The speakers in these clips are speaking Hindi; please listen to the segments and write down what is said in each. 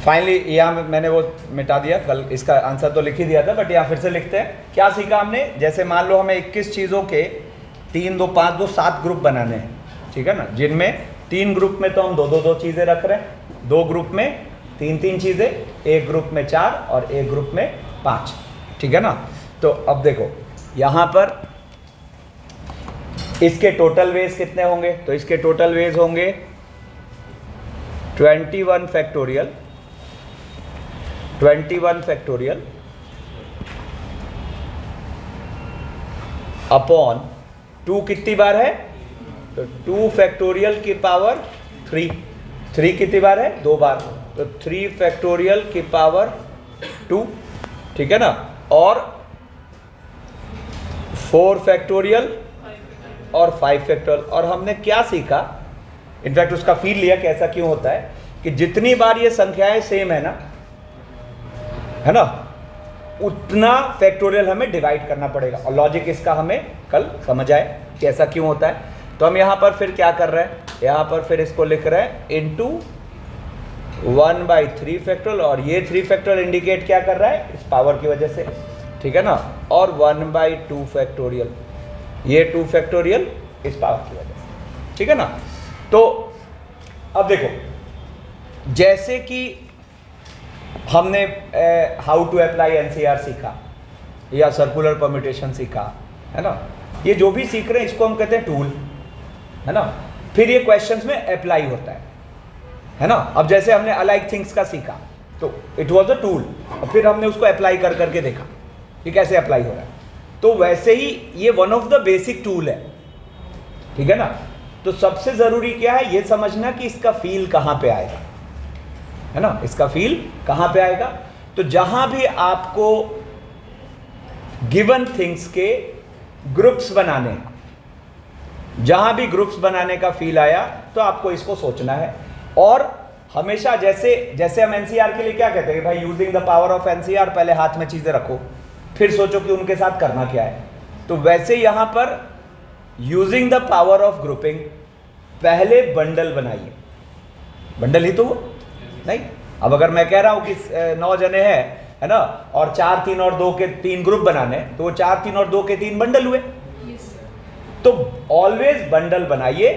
फाइनली यहाँ मैंने वो मिटा दिया, कल इसका आंसर तो लिख ही दिया था, बट यहाँ फिर से लिखते हैं। क्या सीखा हमने? जैसे मान लो हमें 21 चीज़ों के 3 2 5 2 7 ग्रुप बनाने हैं, ठीक है ना, जिनमें 3 ग्रुप में तो हम 2 चीज़ें रख रहे हैं, 2 ग्रुप में 3 चीज़ें, एक ग्रुप में 4 और एक ग्रुप में 5, ठीक है ना। तो अब देखो यहाँ पर इसके टोटल वेज कितने होंगे? तो इसके टोटल वेज होंगे 21 फैक्टोरियल अपॉन 2 कितनी बार है? तो 2 फैक्टोरियल की पावर 3 कितनी बार है? 2 बार, तो 3 फैक्टोरियल की पावर 2, ठीक है ना। और 4 फैक्टोरियल और 5 फैक्टोरियल। और हमने क्या सीखा, इनफैक्ट उसका फील लिया कि ऐसा क्यों होता है, कि जितनी बार ये संख्याएं सेम है ना, उतना फैक्टोरियल हमें डिवाइड करना पड़ेगा। और लॉजिक इसका हमें कल समझ आए कि ऐसा क्यों होता है। तो हम यहाँ पर फिर क्या कर रहे हैं, यहाँ पर फिर इसको लिख रहे हैं इंटू 1/3 फैक्टोरियल, और ये 3 फैक्टोरियल इंडिकेट क्या कर रहा है? इस पावर की वजह से, ठीक है ना। और 1/2 फैक्टोरियल, ये 2 फैक्टोरियल इस पावर की वजह से, ठीक है ना। तो अब देखो, जैसे कि हमने हाउ टू अप्लाई एनसीआर सीखा या सर्कुलर परम्यूटेशन सीखा, है ना, ये जो भी सीख रहे हैं इसको हम कहते हैं टूल, है ना। फिर ये क्वेश्चंस में अप्लाई होता है ना। अब जैसे हमने अलाइक थिंग्स का सीखा तो इट वाज अ टूल, और फिर हमने उसको अप्लाई कर करके देखा कि कैसे अप्लाई हो रहा है। तो वैसे ही ये one of the basic tool है, ठीक है ना। तो सबसे जरूरी क्या है, ये समझना कि इसका फील कहाँ पे आएगा, है ना, इसका फील कहाँ पे आएगा। तो जहां भी आपको गिवन थिंग्स के ग्रुप्स बनाने, जहां भी ग्रुप्स बनाने का फील आया तो आपको इसको सोचना है। और हमेशा जैसे हम एनसीआर के लिए क्या कहते हैं, भाई using the power of NCR, पहले हाथ में चीजें रखो फिर सोचो कि उनके साथ करना क्या है। तो वैसे यहां पर using the power of grouping, पहले बंडल बनाइए। बंडल ही तो वो नहीं। अब अगर मैं कह रहा हूं कि 9 जने हैं, है ना, और 4 3 और 2 के 3 ग्रुप बनाने, तो वो 4 3 और 2 के 3 बंडल हुए। तो ऑलवेज बंडल बनाइए,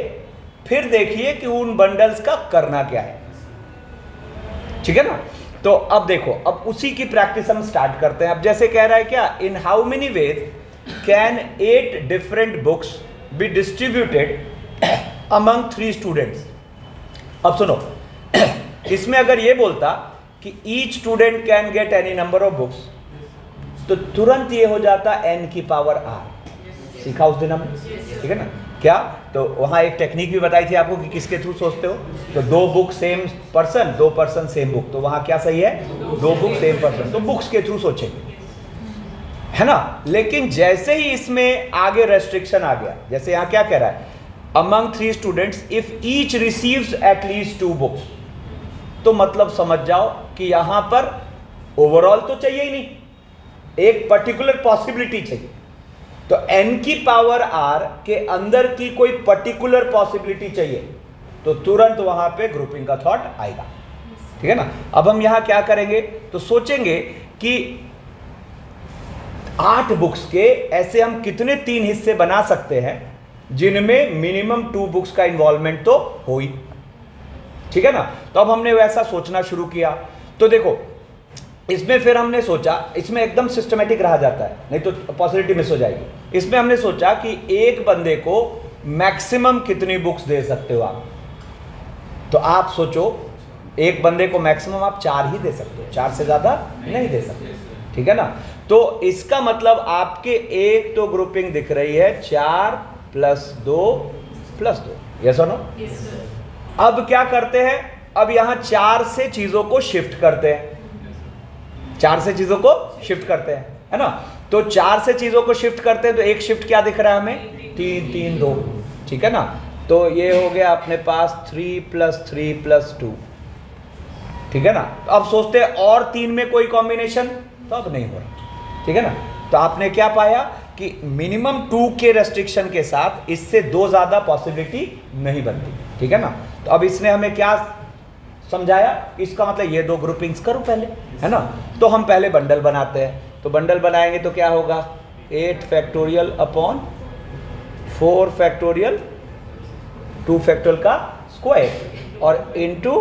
फिर देखिए कि उन बंडल्स का करना क्या है, ठीक है ना। तो अब देखो, अब उसी की प्रैक्टिस हम स्टार्ट करते हैं। अब जैसे कह रहा है क्या, इन how many ways can 8 different books be distributed among 3 students. अब सुनो, इसमें अगर ये बोलता कि each student can get any number of books, तो तुरंत ये हो जाता n की पावर r। सीखा उस दिन हमने, ठीक है ना। क्या, तो वहां एक टेक्निक भी बताई थी आपको कि किसके थ्रू सोचते हो। तो 2 book same person, 2 person same book, तो वहां क्या सही है, 2 बुक सेम पर्सन, तो बुक्स के थ्रू सोचेंगे, है ना। लेकिन जैसे ही इसमें आगे रेस्ट्रिक्शन आ गया, जैसे यहां क्या कह रहा है, among 3 students if each receives at least 2 books, तो मतलब समझ जाओ कि यहां पर ओवरऑल तो चाहिए ही नहीं, एक पर्टिकुलर पॉसिबिलिटी चाहिए। तो n की पावर r के अंदर की कोई पर्टिकुलर पॉसिबिलिटी चाहिए, तो तुरंत वहां पे ग्रुपिंग का थॉट आएगा, ठीक है ना। अब हम यहां क्या करेंगे, तो सोचेंगे कि 8 बुक्स के ऐसे हम कितने 3 हिस्से बना सकते हैं जिनमें मिनिमम 2 बुक्स का इन्वॉल्वमेंट तो हो ही, ठीक है ना। तो अब हमने वैसा सोचना शुरू किया। तो देखो, इसमें फिर हमने सोचा, इसमें एकदम सिस्टमेटिक रहा जाता है, नहीं तो पॉसिबिलिटी मिस हो जाएगी। इसमें हमने सोचा कि एक बंदे को मैक्सिमम कितनी बुक्स दे सकते हो आप। तो आप सोचो, एक बंदे को मैक्सिमम आप 4 ही दे सकते हो, 4 से ज्यादा नहीं दे सकते, ठीक है ना। तो इसका मतलब आपके एक तो ग्रुपिंग दिख रही है 4 + 2 + 2, यस और नो। अब क्या करते हैं, अब यहां 4 से चीजों को शिफ्ट करते हैं, 4 से चीजों को शिफ्ट करते हैं, है ना। तो 4 से चीजों को शिफ्ट करते हैं, तो एक शिफ्ट क्या दिख रहा है हमें, 3 3 2, ठीक है ना। तो ये हो गया अपने पास 3 + 3 + 2, ठीक है ना। तो अब सोचते हैं और 3 में कोई कॉम्बिनेशन, तो अब नहीं हो रहा, ठीक है ना। तो आपने क्या पाया कि मिनिमम 2 के रेस्ट्रिक्शन के साथ इससे 2 ज्यादा पॉसिबिलिटी नहीं बनती, ठीक है ना। तो अब इसने हमें क्या समझाया, इसका मतलब ये दो ग्रुपिंग्स करो पहले, है ना। तो हम पहले बंडल बनाते हैं, तो बंडल बनाएंगे तो क्या होगा 8 फैक्टोरियल अपॉन 4 फैक्टोरियल 2 फैक्टोरियल का स्क्वायर और इनटू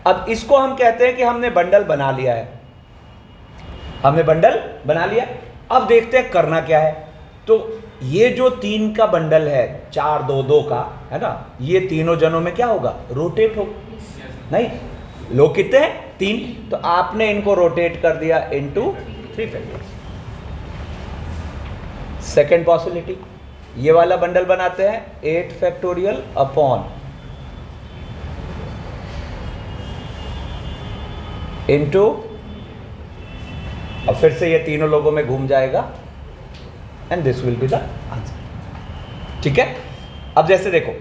अब इसको हम कहते हैं कि हमने बंडल बना लिया है, हमने बंडल बना लिया। अब देखते हैं करना क्या है। तो ये जो 3 का बंडल है 4 2 2 का, है ना, ये तीनों जनों में क्या होगा रोटेट होगा, नहीं लोग कितने हैं 3, तो आपने इनको रोटेट कर दिया इनटू 3 फैक्टोरियल। सेकेंड पॉसिबिलिटी, ये वाला बंडल बनाते हैं 8 फैक्टोरियल अपॉन इनटू, अब फिर से ये तीनों लोगों में घूम जाएगा and this will be the answer. ठीक है, अब जैसे देखो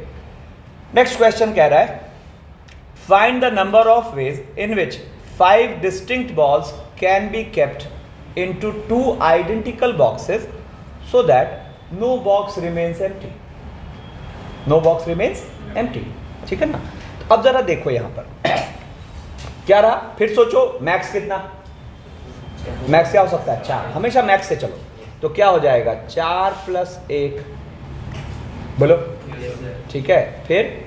नेक्स्ट क्वेश्चन कह रहा है find the number of ways in which 5 distinct balls can be kept into 2 identical boxes so that no box remains empty, no box remains empty. ठीक है ना। तो अब जरा देखो यहां पर क्या रहा, फिर सोचो मैक्स कितना, मैक्स क्या हो सकता है 4, हमेशा मैक्स से चलो। तो क्या हो जाएगा 4 प्लस 1, बोलो ठीक है, फिर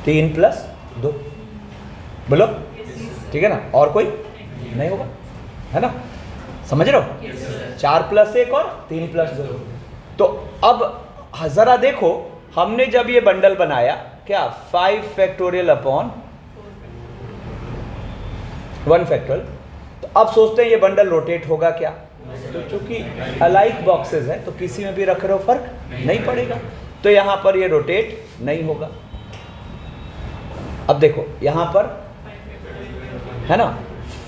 3 प्लस 2, बोलो ठीक है ना, और कोई नहीं होगा, है ना, समझ रहे हो 4 प्लस 1 और 3 प्लस 2। तो अब जरा देखो हमने जब ये बंडल बनाया क्या 5 फैक्टोरियल अपॉन 1 फैक्टोरियल, तो अब सोचते हैं ये बंडल रोटेट होगा क्या, तो चूंकि अलाइक बॉक्सेस है तो किसी में भी रख रहे हो फर्क नहीं पड़ेगा, तो यहां पर ये रोटेट नहीं होगा। अब देखो यहां पर है ना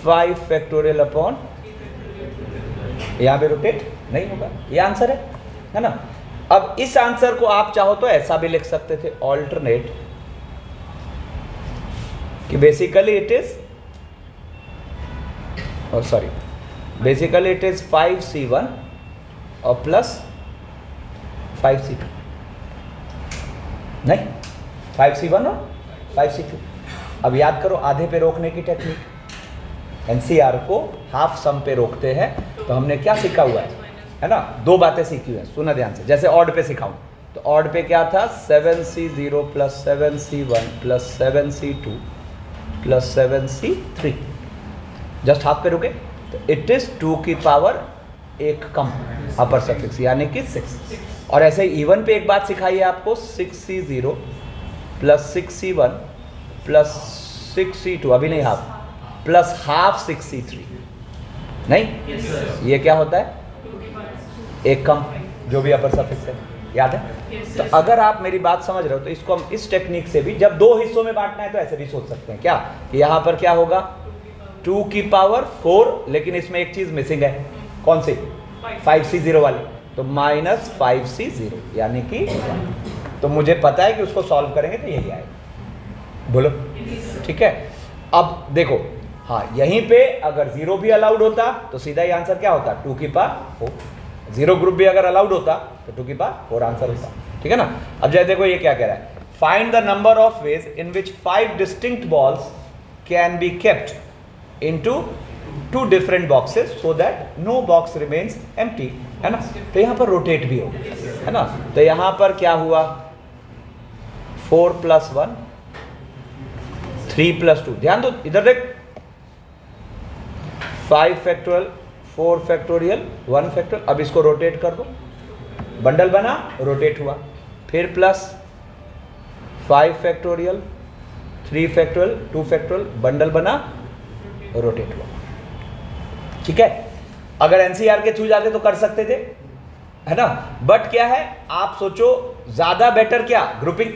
5 फैक्टोरियल अपॉन, यहां पे रोटेट नहीं होगा, ये आंसर है ना। अब इस आंसर को आप चाहो तो ऐसा भी लिख सकते थे ऑल्टरनेट, कि basically it is basically it is 5c1 और प्लस 5c2, नहीं 5c1 और 5c2। अब याद करो आधे पे रोकने की टेक्निक, एनसीआर को हाफ सम पे रोकते हैं, तो हमने क्या सीखा हुआ है ना, 2 बातें सीखी हुई है, सुना ध्यान से। जैसे ऑड पे सिखाऊं तो ऑड पे क्या था 7c0 plus 7c1 plus 7c2 plus 7c3, just half पे रुके, तो इट इज 2 की पावर 1 कम अपर सफिक्स यानी कि 6। और ऐसे इवन पे एक बात सिखाई है आपको 6c0 plus 6c1 plus 6c2, अभी नहीं हाफ, प्लस हाफ 6c3, नहीं ये क्या होता है 1 कम, जो भी अपर सफिक्स है, याद है। तो अगर आप मेरी बात समझ रहे हो तो इसको हम इस टेक्निक से भी, जब 2 हिस्सों में बांटना है तो ऐसे भी सोच सकते हैं क्या, कि यहाँ पर क्या होगा 2 की पावर 4, लेकिन इसमें एक चीज मिसिंग है, कौन सी 5c0 वाली, तो माइनस 5c0 यानी कि 1। तो मुझे पता है कि उसको सॉल्व करेंगे तो यही आएगा, बोलो ठीक है। अब देखो हाँ यहीं पे अगर 0 भी अलाउड होता तो सीधा ही आंसर क्या होता 2 की पावर 4, 0 ग्रुप भी अगर अलाउड होता तो 2 की पावर 4 आंसर होता। ठीक है ना। अब जैसे देखो ये क्या कह रहा है, find the number of ways in which 5 distinct balls can be kept into 2 different boxes so that no box remains empty, है ना। तो यहाँ पर रोटेट भी होगा, है ना। तो यहाँ पर क्या हुआ 4 प्लस 1 3 प्लस 2, ध्यान दो इधर देख, 5 फैक्टोरियल 4 फैक्टोरियल 1 फैक्टोरियल। अब इसको रोटेट कर दो, बंडल बना रोटेट हुआ, फिर plus 5 factorial 3 factorial 2 factorial, bundle बना रोटेट हुआ। ठीक है, अगर एनसीआर के थ्रू जाते तो कर सकते थे, है ना। बट क्या है आप सोचो ज्यादा बेटर क्या ग्रुपिंग,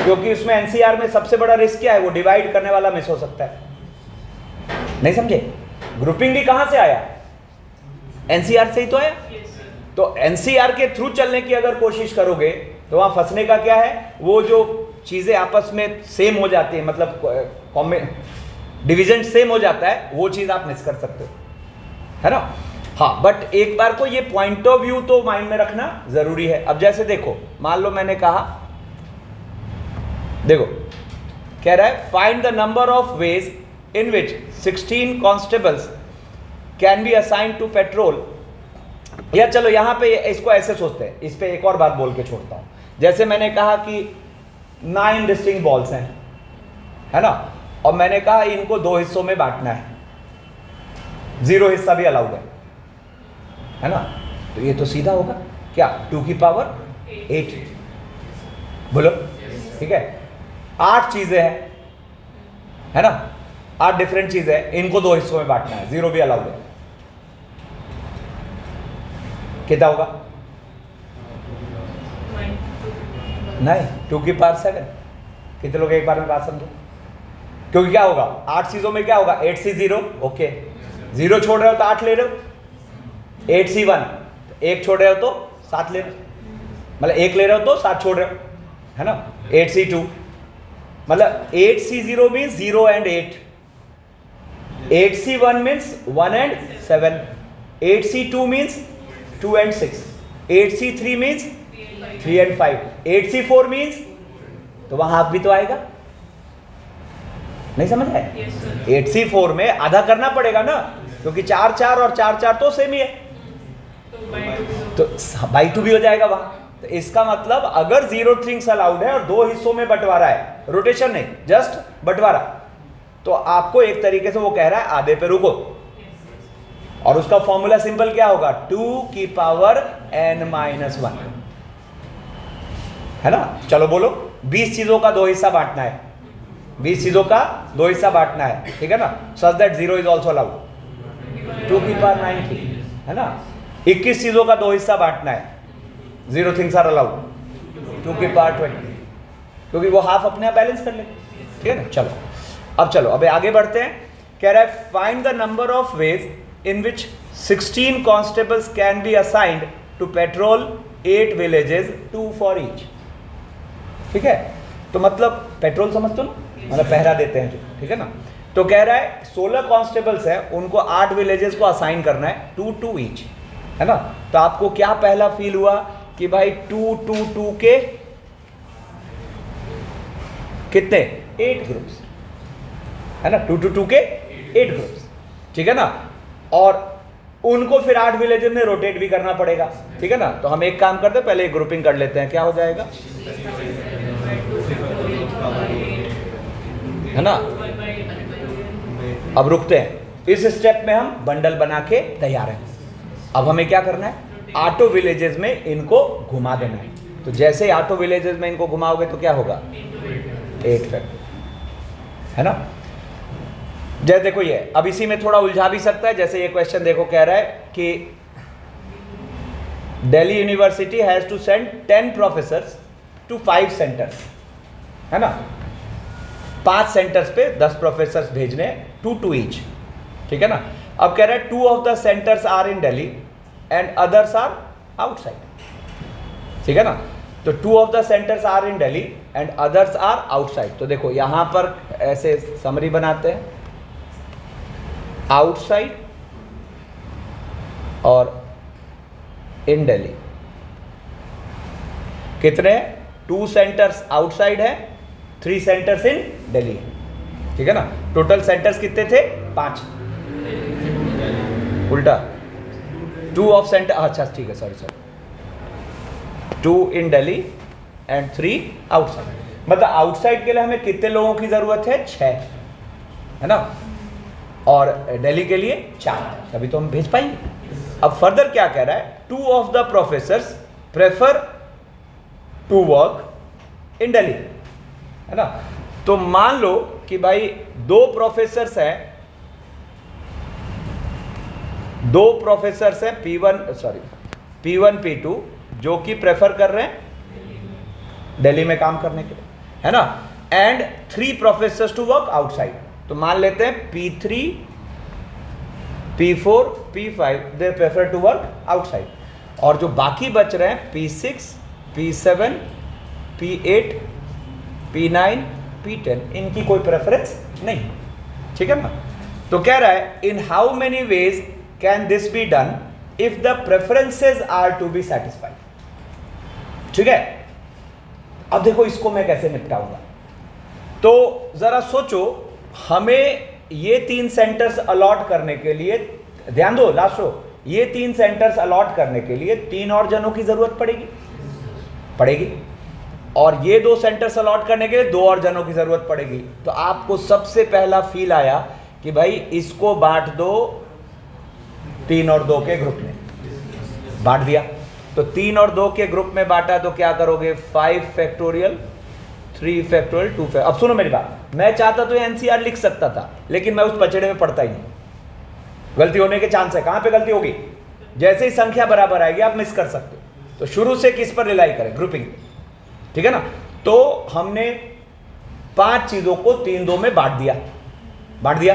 क्योंकि उसमें एनसीआर में सबसे बड़ा रिस्क क्या है, वो डिवाइड करने वाला मिस हो सकता है, नहीं समझे। ग्रुपिंग भी कहां से आया, एनसीआर से ही तो आया। तो एनसीआर के थ्रू चलने की अगर कोशिश करोगे तो वहां फंसने का क्या है, वो जो चीजें आपस में सेम हो जाती है, मतलब डिवीजन सेम हो जाता है, वो चीज आप मिस कर सकते हो, है ना। हाँ बट एक बार को ये पॉइंट ऑफ व्यू तो माइंड में रखना जरूरी है। अब जैसे देखो मान लो मैंने कहा देखो कह रहा है find the number of ways in which 16 constables can be assign to patrol. या चलो यहां पे इसको ऐसे सोचते हैं, इस पे एक और बात बोल के छोड़ता हूं। जैसे मैंने कहा कि 9 डिस्टिंक्ट बॉल्स हैं, है ना, और मैंने कहा इनको 2 हिस्सों में बांटना है, 0 हिस्सा भी अलाउड है ना, तो ये तो सीधा होगा क्या, 2 की पावर 8, बोलो ठीक है। 8 चीजें हैं, है ना, 8 डिफरेंट चीजें हैं, इनको 2 हिस्सों में बांटना है, 0 भी अलाउड है, कितना होगा, नहीं 2 की पावर 7। कितने लोग एक बार में बात समझो, क्योंकि क्या होगा 8 चीजों में क्या होगा, 8C0, ओके 0 छोड़ रहे हो तो 8 ले रहे हो, 8C1 1 छोड़ रहे हो तो 7 ले रहे हो, मतलब 1 ले रहे हो तो 7 छोड़ रहे हो, है ना। 8C2 मतलब 8C0 means 0 and 8, 8C1 means 1 and 7, 8C2 means 2 and 6, 8C3 means 3 and 5, 8C4 means, तो वहां हाफ भी तो आएगा, नहीं समझ आए। 8C4 में आधा करना पड़ेगा ना, क्योंकि 4 4 और 4 4 तो सेम ही है, तो बाई 2 भी हो जाएगा वहां। तो इसका मतलब अगर 0 थिंग्स अलाउड है और 2 हिस्सों में बंटवारा है, रोटेशन नहीं जस्ट बंटवारा, तो आपको एक तरीके से वो कह रहा है आधे पे रुको, और उसका फॉर्मूला सिंपल क्या होगा, 2 की पावर n-1, है ना। चलो बोलो 20 चीजों का 2 हिस्सा बांटना है, 20 चीजों का 2 हिस्सा बांटना है, ठीक है ना, such that 0 is also allowed, 2 की पावर 90, है ना। 21 चीजों का 2 हिस्सा बांटना है, 0 थिंग्स आर अलाउड, 2 की पावर 20, क्योंकि वो हाफ अपने आप बैलेंस कर ले, ठीक है ना। चलो अब चलो अब आगे बढ़ते हैं। कह रहा है find the number of ways in which 16 constables can be assigned to patrol 8 villages, 2 for each, ठीक है। तो मतलब पेट्रोल समझते हो ना, मतलब पहरा देते हैं जो, ठीक है ना। तो कह रहा है 16 कॉन्स्टेबल्स हैं, उनको 8 विलेजेस को असाइन करना है, 2 ईच, है ना। तो आपको क्या पहला फील हुआ कि भाई 2 के कितने, 8 ग्रुप्स, है ना, 2 के 8 ग्रुप्स, ठीक है ना। और उनको फिर 8 विलेजेस में रोटेट भी करना पड़ेगा, ठीक है ना। तो हम एक काम करते हैं, पहले एक ग्रुपिंग कर लेते हैं, क्या हो जाएगा, है ना। अब रुकते हैं, इस स्टेप में हम बंडल बना के तैयार हैं। अब हमें क्या करना है, 8 विलेजेस में इनको घुमा देना है। तो जैसे ही 8 विलेजेस में इनको घुमाओगे तो क्या होगा, 8 फैक्टर, है ना। जैसे देखो ये अब इसी में थोड़ा उलझा भी सकता है, जैसे ये क्वेश्चन देखो कह रहा है कि Delhi university has to send 10 professors to 5 centres, है ना। 5 सेंटर्स पे 10 प्रोफेसर्स भेजने, 2 ईच, ठीक है ना। अब कह रहा है 2 of the centres are in Delhi and others are outside, ठीक है ना। तो 2 of the centres are in Delhi and others are outside. तो देखो यहां पर ऐसे समरी बनाते हैं, आउटसाइड और इन दिल्ली कितने, 2 सेंटर्स आउटसाइड है, 3 सेंटर्स इन दिल्ली है, ठीक है ना। टोटल सेंटर्स कितने थे, 5, उल्टा 2 ऑफ सेंटर, अच्छा ठीक है, sorry 2 in Delhi and 3 outside. मतलब आउटसाइड के लिए हमें कितने लोगों की जरूरत है, 6, है ना, और दिल्ली के लिए 4, तभी तो हम भेज पाएंगे। अब फर्दर क्या कह रहा है, 2 of the professors prefer to work in Delhi, है ना। तो मान लो कि भाई 2 प्रोफेसर्स हैं, 2 प्रोफेसर्स हैं P1 P2 जो कि प्रेफर कर रहे हैं दिल्ली में काम करने के लिए, है ना, and 3 professors to work outside. तो मान लेते हैं P3 P4 P5 they prefer to work outside, और जो बाकी बच रहे हैं P6 P7 P8 P9 P10, इनकी कोई प्रेफरेंस नहीं, ठीक है ना। तो कह रहा है in how many ways can this be done if the preferences are to be satisfied, ठीक है। अब देखो इसको मैं कैसे निपटाऊंगा, तो जरा सोचो, हमें ये 3 सेंटर्स अलॉट करने के लिए, ध्यान दो लास्ट रो, ये 3 सेंटर्स अलॉट करने के लिए 3 और जनों की जरूरत पड़ेगी, और ये 2 सेंटर्स अलॉट करने के लिए 2 और जनों की जरूरत पड़ेगी। तो आपको सबसे पहला फील आया कि भाई इसको बांट दो 3 और 2 के ग्रुप में, बांट दिया। तो 3 और 2 के ग्रुप में बांटा तो क्या करोगे, 5 फैक्टोरियल 3 फैक्टोरियल 2 फैक्टोरियल। अब सुनो मेरी बात, मैं चाहता तो एनसीआर लिख सकता था, लेकिन मैं उस पचड़े में पढ़ता ही नहीं, गलती होने के चांस है। कहां पे गलती होगी, जैसे ही संख्या बराबर आएगी आप मिस कर सकते हो। तो शुरू से किस पर रिलाई करें, ग्रुपिंग, ठीक है ना। तो हमने 5 चीजों को 3-2 में बांट दिया,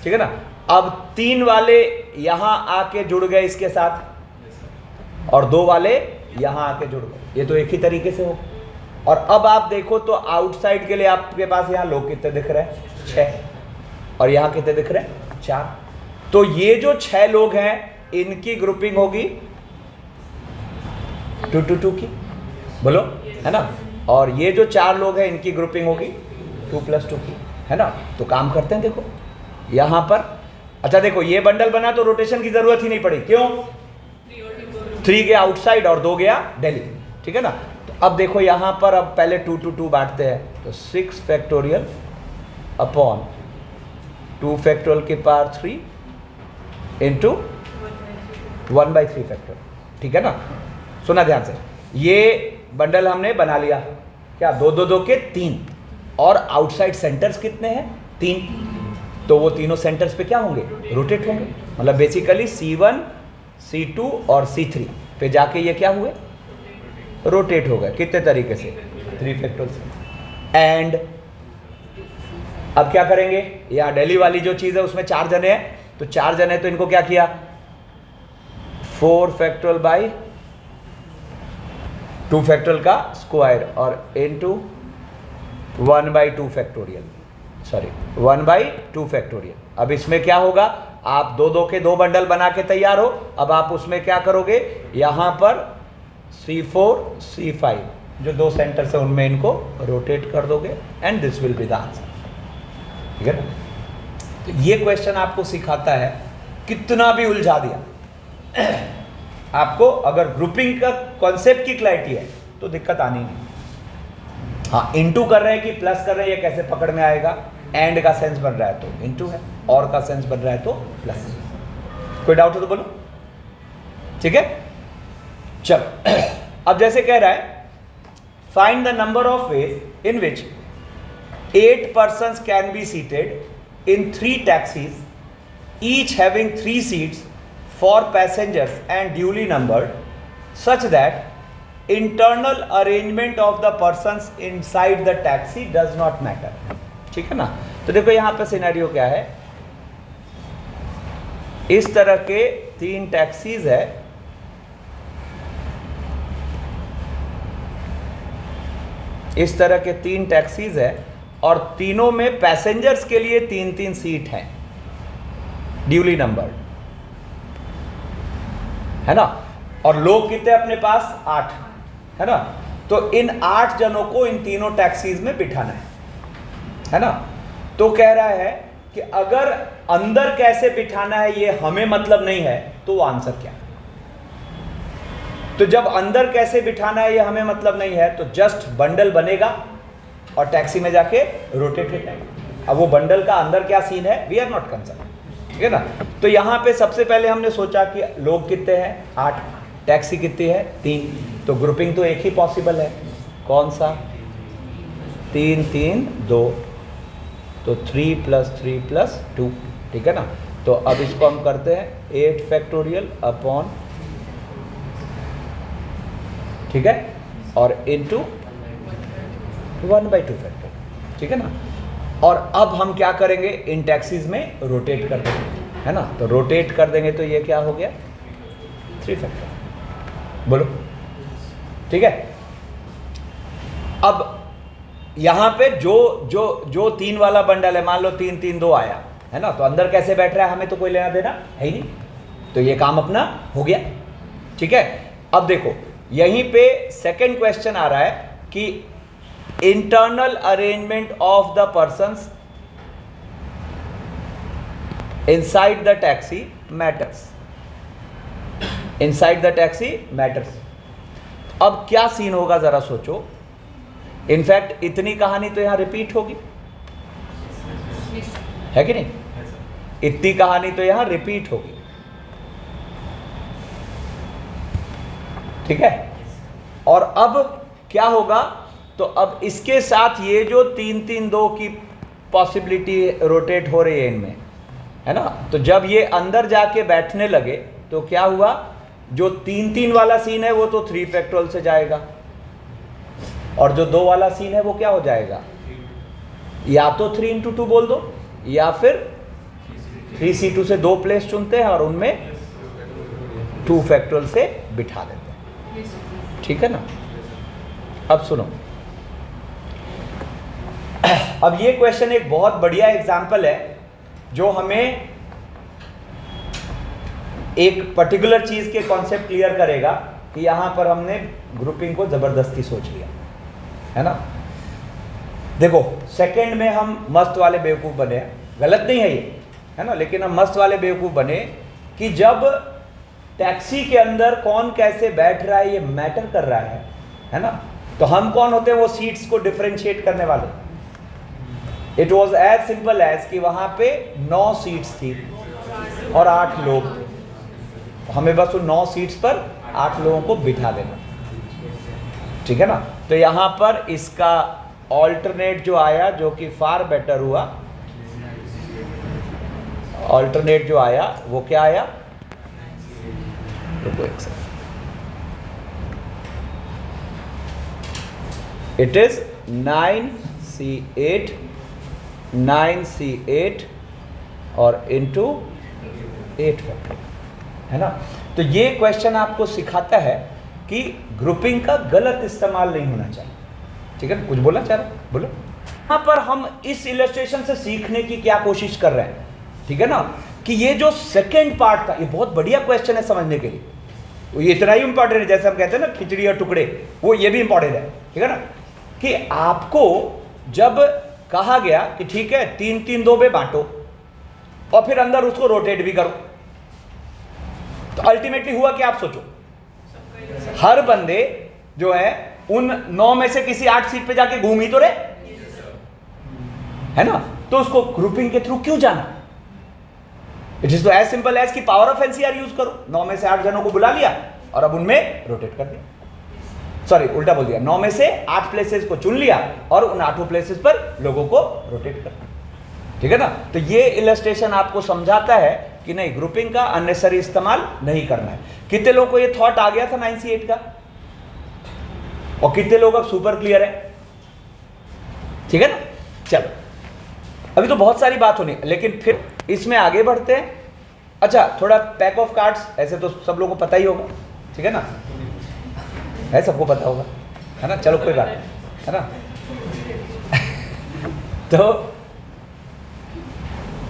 ठीक है ना। अब 3 वाले यहां आके जुड़ गए इसके साथ, और 2 वाले यहां आके जुड़ गए, ये तो एक ही तरीके से हो। और अब आप देखो तो आउटसाइड के लिए आपके पास यहां लोग कितने दिख रहे हैं, 6, और यहां कितने दिख रहे हैं, 4। तो ये जो 6 लोग हैं इनकी ग्रुपिंग होगी 2-2-2 की, बोलो, है ना। और ये जो 4 लोग हैं इनकी ग्रुपिंग होगी 2+2 की, है ना। तो काम करते हैं, देखो यहां पर, अच्छा देखो ये बंडल बना तो रोटेशन की जरूरत ही नहीं पड़ी, क्यों, 3 गया आउटसाइड और 2 गया दिल्ली, ठीक है ना। तो अब देखो यहां पर, अब पहले 2-2-2 बांटते हैं, तो 6 फैक्टोरियल अपॉन 2 फैक्टोरियल की पावर 3 इंटू 1/3 फैक्टोरियल, ठीक है ना। सुना ध्यान से, ये बंडल हमने बना लिया, क्या 2-2-2 के 3, और आउटसाइड सेंटर्स कितने हैं, 3। तो वो तीनों सेंटर्स पे क्या होंगे, रोटेट होंगे। मतलब बेसिकली C1 C2 और C3 पे जाके ये क्या हुए, रोटेट हो गए। कितने तरीके से, 3 फैक्टोरियल से। एंड अब क्या करेंगे, यहाँ दिल्ली वाली जो चीज़ है उसमें 4 जने हैं, तो 4 जने, तो इनको क्या किया, 4 फैक्टोरियल बाई 2 फैक्टोरियल का स्क्वायर, और इनटू 1/2 फैक्टोरियल, सॉरी 1/2 फैक्टोरियल। अब इसमें क्या होगा, आप 2-2 के 2 बंडल बना के तैयार हो। अब आप उसमें क्या करोगे, यहां पर C4 C5 जो 2 सेंटर्स है उनमें इनको रोटेट कर दोगे, and this will be the answer, ठीक है ना। तो ये क्वेश्चन आपको सिखाता है, कितना भी उलझा दिया आपको, अगर ग्रुपिंग का कॉन्सेप्ट की क्लैरिटी है तो दिक्कत आनी नहीं। हाँ, इनटू कर रहे हैं कि प्लस कर रहे हैं, ये कैसे पकड़ में आएगा, एंड का सेंस बन रहा है तो इनटू है, और का सेंस बन रहा है तो प्लस। कोई डाउट हो तो बोलो, ठीक है। चलो अब जैसे कह रहा है, find the number of ways in which 8 persons can be seated in 3 taxis, each having 3 seats for passengers and duly numbered, such that internal arrangement of the persons inside the taxi does not matter, ठीक है ना। तो देखो यहां पे सिनेरियो क्या है, इस तरह के 3 टैक्सीज है, इस तरह के 3 टैक्सीज है, और तीनों में पैसेंजर्स के लिए 3-3 सीट हैं, ड्यूली नंबर्ड, है ना। और लोग कितने अपने पास, 8, है ना। तो इन 8 जनों को इन तीनों टैक्सीज में बिठाना है ना। तो कह रहा है कि अगर अंदर कैसे बिठाना है ये हमें मतलब नहीं है, तो वो आंसर क्या है। तो जब अंदर कैसे बिठाना है ये हमें मतलब नहीं है, तो जस्ट बंडल बनेगा और टैक्सी में जाके रोटेट हो जाएगा। अब वो बंडल का अंदर क्या सीन है, वी आर नॉट कंसर्न, ठीक है ना। तो यहाँ पे सबसे पहले हमने सोचा कि लोग कितने हैं, 8, टैक्सी कितनी है, 3, तो ग्रुपिंग तो एक ही पॉसिबल है, कौन सा, 3 3 2, तो 3 + 3 + 2, ठीक है ना। तो अब इसको हम करते हैं 8 फैक्टोरियल अपॉन, ठीक है, और इनटू 1/2 फैक्टोरियल, ठीक है ना। और अब हम क्या करेंगे, इन टैक्सीज में रोटेट कर देंगे, है ना। तो रोटेट कर देंगे तो ये क्या हो गया, 3 फैक्टोरियल, बोलो, ठीक है। अब यहां पे जो 3 वाला बंडल है, मान लो 3 3 2 आया, है ना। तो अंदर कैसे बैठ रहा है हमें तो कोई लेना देना है ही नहीं, तो ये काम अपना हो गया, ठीक है। अब देखो यहीं पे सेकंड क्वेश्चन आ रहा है कि internal arrangement of the persons inside the taxi matters. inside the taxi matters. अब क्या सीन होगा जरा सोचो. इनफैक्ट इतनी कहानी तो यहां रिपीट होगी, है कि नहीं? इतनी कहानी तो यहां रिपीट होगी, ठीक है. और अब क्या होगा, तो अब इसके साथ ये जो 3-3-2 की पॉसिबिलिटी रोटेट हो रही है इनमें, है ना. तो जब ये अंदर जाके बैठने लगे तो क्या हुआ, जो 3-3 वाला सीन है वो तो 3 फैक्टोरियल से जाएगा, और जो 2 वाला सीन है वो क्या हो जाएगा, या तो 3 × 2 बोल दो, या फिर 3C2 से 2 प्लेस चुनते हैं और उनमें 2 फैक्टोरियल से बिठा देते हैं, ठीक है ना. अब सुनो, अब ये क्वेश्चन एक बहुत बढ़िया एग्जाम्पल है जो हमें एक पर्टिकुलर चीज के कॉन्सेप्ट क्लियर करेगा कि यहां पर हमने ग्रुपिंग को जबरदस्ती सोच लिया, है ना. देखो, सेकंड में हम मस्त वाले बेवकूफ बने, गलत नहीं है ये, है ना, लेकिन हम मस्त वाले बेवकूफ बने कि जब टैक्सी के अंदर कौन कैसे बैठ रहा है ये मैटर कर रहा है ना. तो हम कौन होते हैं, वो सीट्स को डिफरेंशिएट करने वाले. It was as simple as कि वहां पे 9 सीट्स थी और 8 लोग थे, हमें बस उन 9 सीट्स पर 8 लोगों को बिठा देना, ठीक है ना. तो यहां पर इसका ऑल्टरनेट जो आया, जो कि फार बेटर हुआ, ऑल्टरनेट जो आया वो क्या आया, रुको एक सेकंड, इट इज 9C8 और इंटू 8 फैक्टोरियल, है ना. तो ये क्वेश्चन आपको सिखाता है कि ग्रुपिंग का गलत इस्तेमाल नहीं होना चाहिए, ठीक है. कुछ बोलना चाह रहे, बोलो. यहाँ पर हम इस इलस्ट्रेशन से सीखने की क्या कोशिश कर रहे हैं, ठीक है ना, कि ये जो सेकेंड पार्ट था ये बहुत बढ़िया क्वेश्चन है समझने के लिए. वो ये इतना ही इंपॉर्टेंट है, जैसे हम कहते हैं ना खिचड़ी और टुकड़े, वो ये भी इंपॉर्टेंट है, ठीक है ना. कि आपको जब कहा गया कि ठीक है 3-3-2 में बांटो और फिर अंदर उसको रोटेट भी करो, तो अल्टीमेटली हुआ कि आप सोचो, हर बंदे जो है उन 9 में से किसी 8 सीट पे जाके घूम ही तो रहे, है ना. तो उसको ग्रुपिंग के थ्रू क्यों जाना. इट इज तो एज सिंपल एज कि पावर ऑफ एनसीआर यूज करो. 9 में से 8 जनों को बुला लिया और अब उनमें रोटेट कर दिया, सॉरी उल्टा बोल दिया, 9 में से 8 प्लेसेस को चुन लिया और उन 8 प्लेसेस पर लोगों को रोटेट कर दिया, ठीक है ना. तो ये इलस्ट्रेशन आपको समझाता है कि नहीं, ग्रुपिंग का अननेसेसरी इस्तेमाल नहीं करना है. कितने लोगों को ये थॉट आ गया था 9C8 का, और कितने लोग अब सुपर क्लियर है, ठीक है ना. चलो, अभी तो बहुत सारी बात होनी, लेकिन फिर इसमें आगे बढ़ते हैं. अच्छा, थोड़ा पैक ऑफ कार्ड्स, ऐसे तो सब लोगों को पता ही होगा, ठीक है ना, है, सबको पता होगा, है ना. चलो कोई बात नहीं, है ना. तो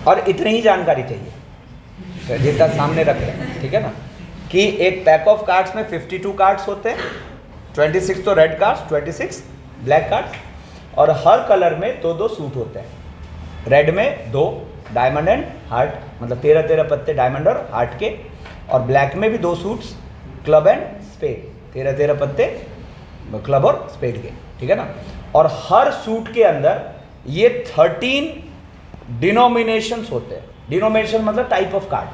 और इतनी ही जानकारी चाहिए जितना सामने रख रहे हैं, ठीक है ना, कि एक पैक ऑफ कार्ड्स में 52 कार्ड्स होते हैं, 26 तो रेड कार्ड्स, 26 ब्लैक कार्ड्स, और हर कलर में 2-2 सूट होते हैं. रेड में 2 डायमंड एंड हार्ट, मतलब 13-13 पत्ते डायमंड और हार्ट के, और ब्लैक में भी 2 सूट्स क्लब एंड स्पेड, 13-13 पत्ते क्लब और स्पेड के, ठीक है ना. और हर सूट के अंदर ये 13 डिनोमिनेशंस होते हैं. डिनोमिनेशन मतलब टाइप ऑफ कार्ड,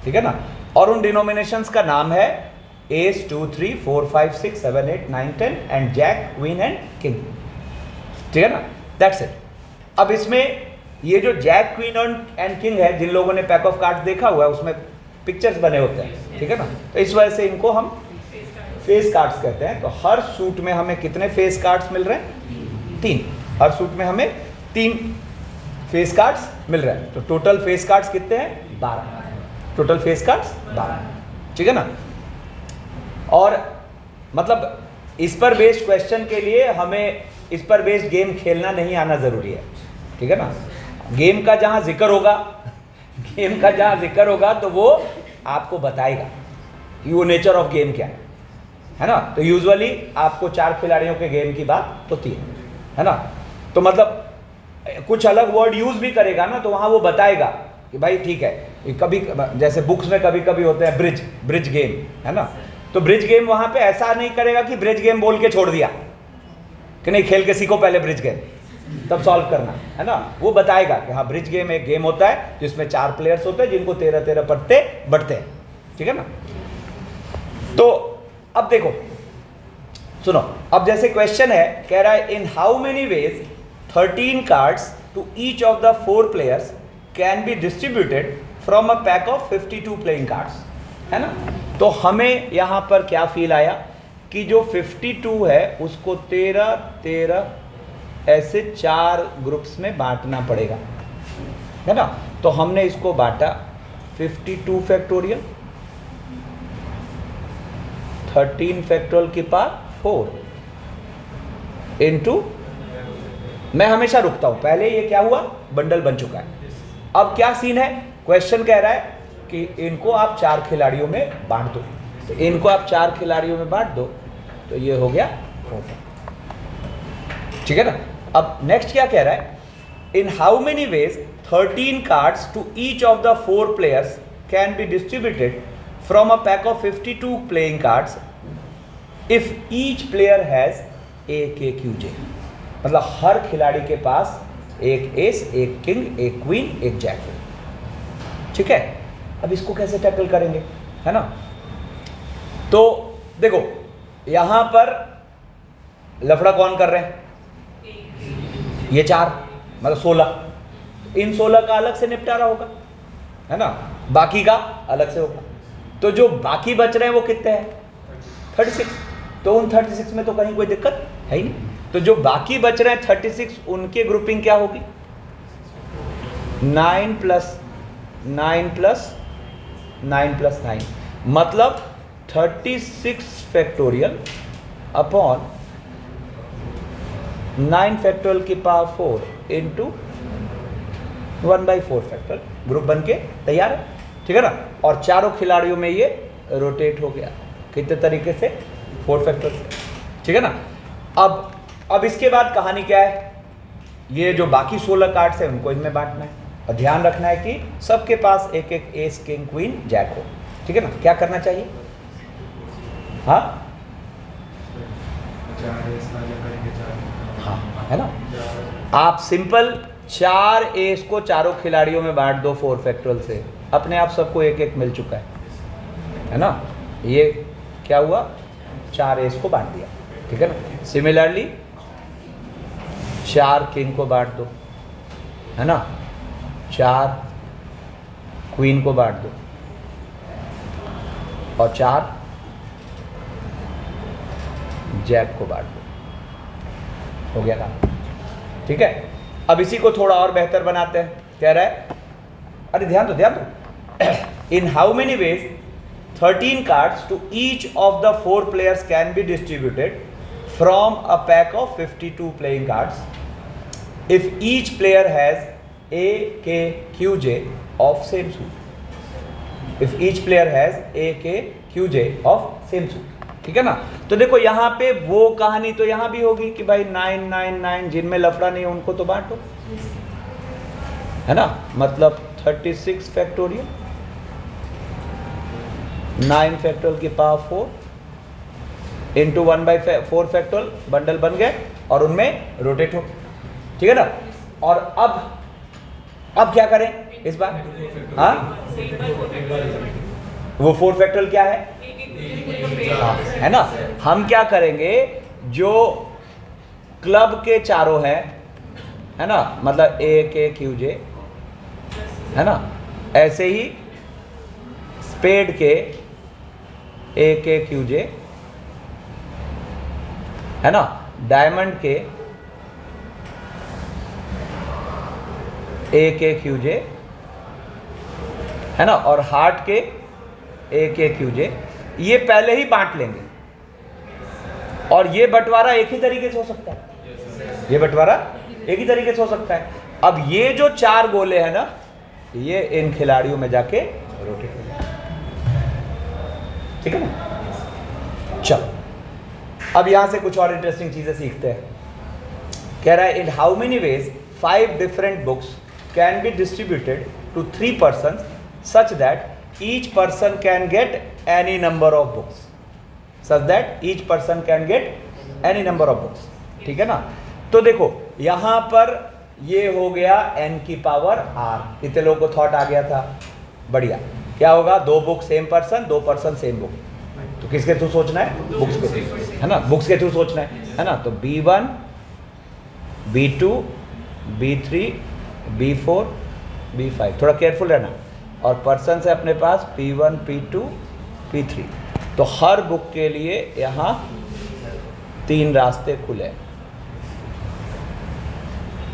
ठीक है ना. और उन डिनोमिनेशंस का नाम है ace 2 3 4 5 6 7 8 9 10 and jack queen and king, ठीक है ना. That's it. अब इसमें ये जो जैक क्वीन एंड किंग है, जिन लोगों ने पैक ऑफ कार्ड्स देखा हुआ है उसमें पिक्चर्स बने होते हैं, ठीक है ना. तो इस वजह से इनको हम फेस कार्ड्स कहते हैं. तो हर सूट में हमें कितने फेस कार्ड्स मिल रहे हैं, 3. हर सूट में हमें 3 फेस कार्ड्स मिल रहे हैं. तो टोटल फेस कार्ड्स कितने हैं, 12. टोटल फेस कार्ड्स 12, ठीक है ना. और मतलब इस पर बेस्ड क्वेश्चन के लिए हमें इस पर बेस्ड गेम खेलना नहीं आना जरूरी है, ठीक है ना. गेम का जहां जिक्र होगा गेम का जहां जिक्र होगा तो वो आपको बताएगा कि वो नेचर ऑफ गेम क्या है ना. तो यूजुअली आपको 4 खिलाड़ियों के गेम की बात होती है, है ना। तो मतलब कुछ अलग वर्ड यूज भी करेगा ना, तो वहां वो बताएगा कि भाई ठीक है, कभी जैसे बुक्स में कभी कभी होते हैं ब्रिज गेम, है ना। तो ब्रिज गेम वहां पे ऐसा नहीं करेगा कि ब्रिज गेम बोल के छोड़ दिया कि नहीं खेल के सीखो पहले ब्रिज गेम तब सॉल्व करना, है ना। वो बताएगा कि हाँ ब्रिज गेम एक गेम होता है जिसमें 4 प्लेयर्स होते हैं जिनको 13-13 पत्ते बढ़ते हैं, ठीक है ना। तो अब देखो सुनो, अब जैसे क्वेश्चन है, कह रहा है in how many ways 13 cards to each of the 4 players can be distributed from a pack of 52 playing cards, है ना। तो हमें यहां पर क्या फील आया कि जो 52 है उसको 13-13 ऐसे 4 ग्रुप्स में बांटना पड़ेगा, है ना। तो हमने इसको बांटा 52 फैक्टोरियल 13 फैक्टोरियल की पावर 4 इनटू, मैं हमेशा रुकता हूं, पहले ये क्या हुआ, बंडल बन चुका है। अब क्या सीन है, क्वेश्चन कह रहा है कि इनको आप 4 खिलाड़ियों में बांट दो, तो इनको आप 4 खिलाड़ियों में बांट दो, तो ये हो गया 4, ठीक है ना। अब नेक्स्ट क्या कह रहा है, in how many ways 13 cards to each of the 4 players can be distributed from a pack of 52 playing cards if each player has AKQJ, मतलब हर खिलाड़ी के पास एक एस, एक किंग, एक क्वीन, एक जैक, ठीक है। अब इसको कैसे टैकल करेंगे, है ना। तो देखो यहां पर लफड़ा कौन कर रहे हैं, ये 4 मतलब 16, इन 16 का अलग से निपटारा होगा, है ना, बाकी का अलग से होगा। तो जो बाकी बच रहे हैं वो कितने हैं, 36, तो उन 36 में तो कहीं कोई दिक्कत है ही नहीं। तो जो बाकी बच रहे हैं 36, उनके ग्रुपिंग क्या होगी, 9 + 9 + 9 + 9, मतलब 36 फैक्टोरियल अपॉन 9 फैक्टोरियल की पावर 4 इंटू 1/4 फैक्टोरियल, ग्रुप बन के तैयार है, ठीक है ना। और चारों खिलाड़ियों में ये रोटेट हो गया, कितने तरीके से, 4 फैक्टोरियल से, ठीक है ना। अब इसके बाद कहानी क्या है, ये जो बाकी 16 कार्ड्स हैं उनको इनमें बांटना है, और ध्यान रखना है कि सबके पास एक एक एस, किंग, क्वीन, जैक हो, ठीक है ना। क्या करना चाहिए, हाँ हाँ, है ना। आप सिंपल 4 एस को चारों खिलाड़ियों में बांट दो 4 फैक्टोरियल से, अपने आप सबको एक एक मिल चुका है ना। ये क्या हुआ, 4 एस को बांट दिया, ठीक है ना। सिमिलरली 4 किंग को बांट दो, है ना, 4 क्वीन को बांट दो, और 4 जैक को बांट दो, हो गया काम, ठीक है। अब इसी को थोड़ा और बेहतर बनाते हैं, कह रहा है, अरे ध्यान दो, in how many ways 13 cards to each of the 4 players can be distributed from a pack of 52 playing cards if each player has AKQJ of same suit, if each player has AKQJ of same suit, ठीक है ना। तो देखो यहाँ पे वो कहानी तो यहाँ भी होगी कि भाई 9 9 9, जिनमें लफड़ा नहीं उनको तो बांटो, है ना, मतलब 36 फैक्टोरियल 9 फैक्टोरियल की पावर 4 इंटू 1/4 फैक्टोरियल, बंडल बन गए और उनमें रोटेट हो, ठीक है ना। और अब क्या करें इस बार, हाँ वो 4 फैक्टोरियल क्या है, हाँ, है ना। हम क्या करेंगे, जो क्लब के चारों हैं, है ना, मतलब AKQJ, है ना, ऐसे ही स्पेड के AKQJ, है ना, डायमंड के AKQJ, है ना, और हार्ट के AKQJ, ये पहले ही बांट लेंगे। और ये बंटवारा एक ही तरीके से हो सकता है, ये बंटवारा एक ही तरीके से हो सकता है। अब ये जो 4 गोले हैं ना, ये इन खिलाड़ियों में जाके रोटेट हो जाए, ठीक है ना। चलो अब यहां से कुछ और इंटरेस्टिंग चीजें सीखते हैं। कह रहा है in how many ways 5 different books can be distributed to 3 persons such that each person can get any number of books, such that each person can get any number of books. ठीक है ना। तो देखो यहां पर ये हो गया n की पावर r, इतने लोगों को थॉट आ गया था, बढ़िया। क्या होगा, 2 book same person, 2 person same book, तो किसके थ्रू सोचना है, बुक्स के थ्रू, है ना, बुक्स के थ्रू सोचना है ना। तो B1 B2 B3 B4 B5, थोड़ा केयरफुल रहना। और पर्सन से अपने पास P1 P2 P3, तो हर बुक के लिए यहाँ 3 रास्ते खुले,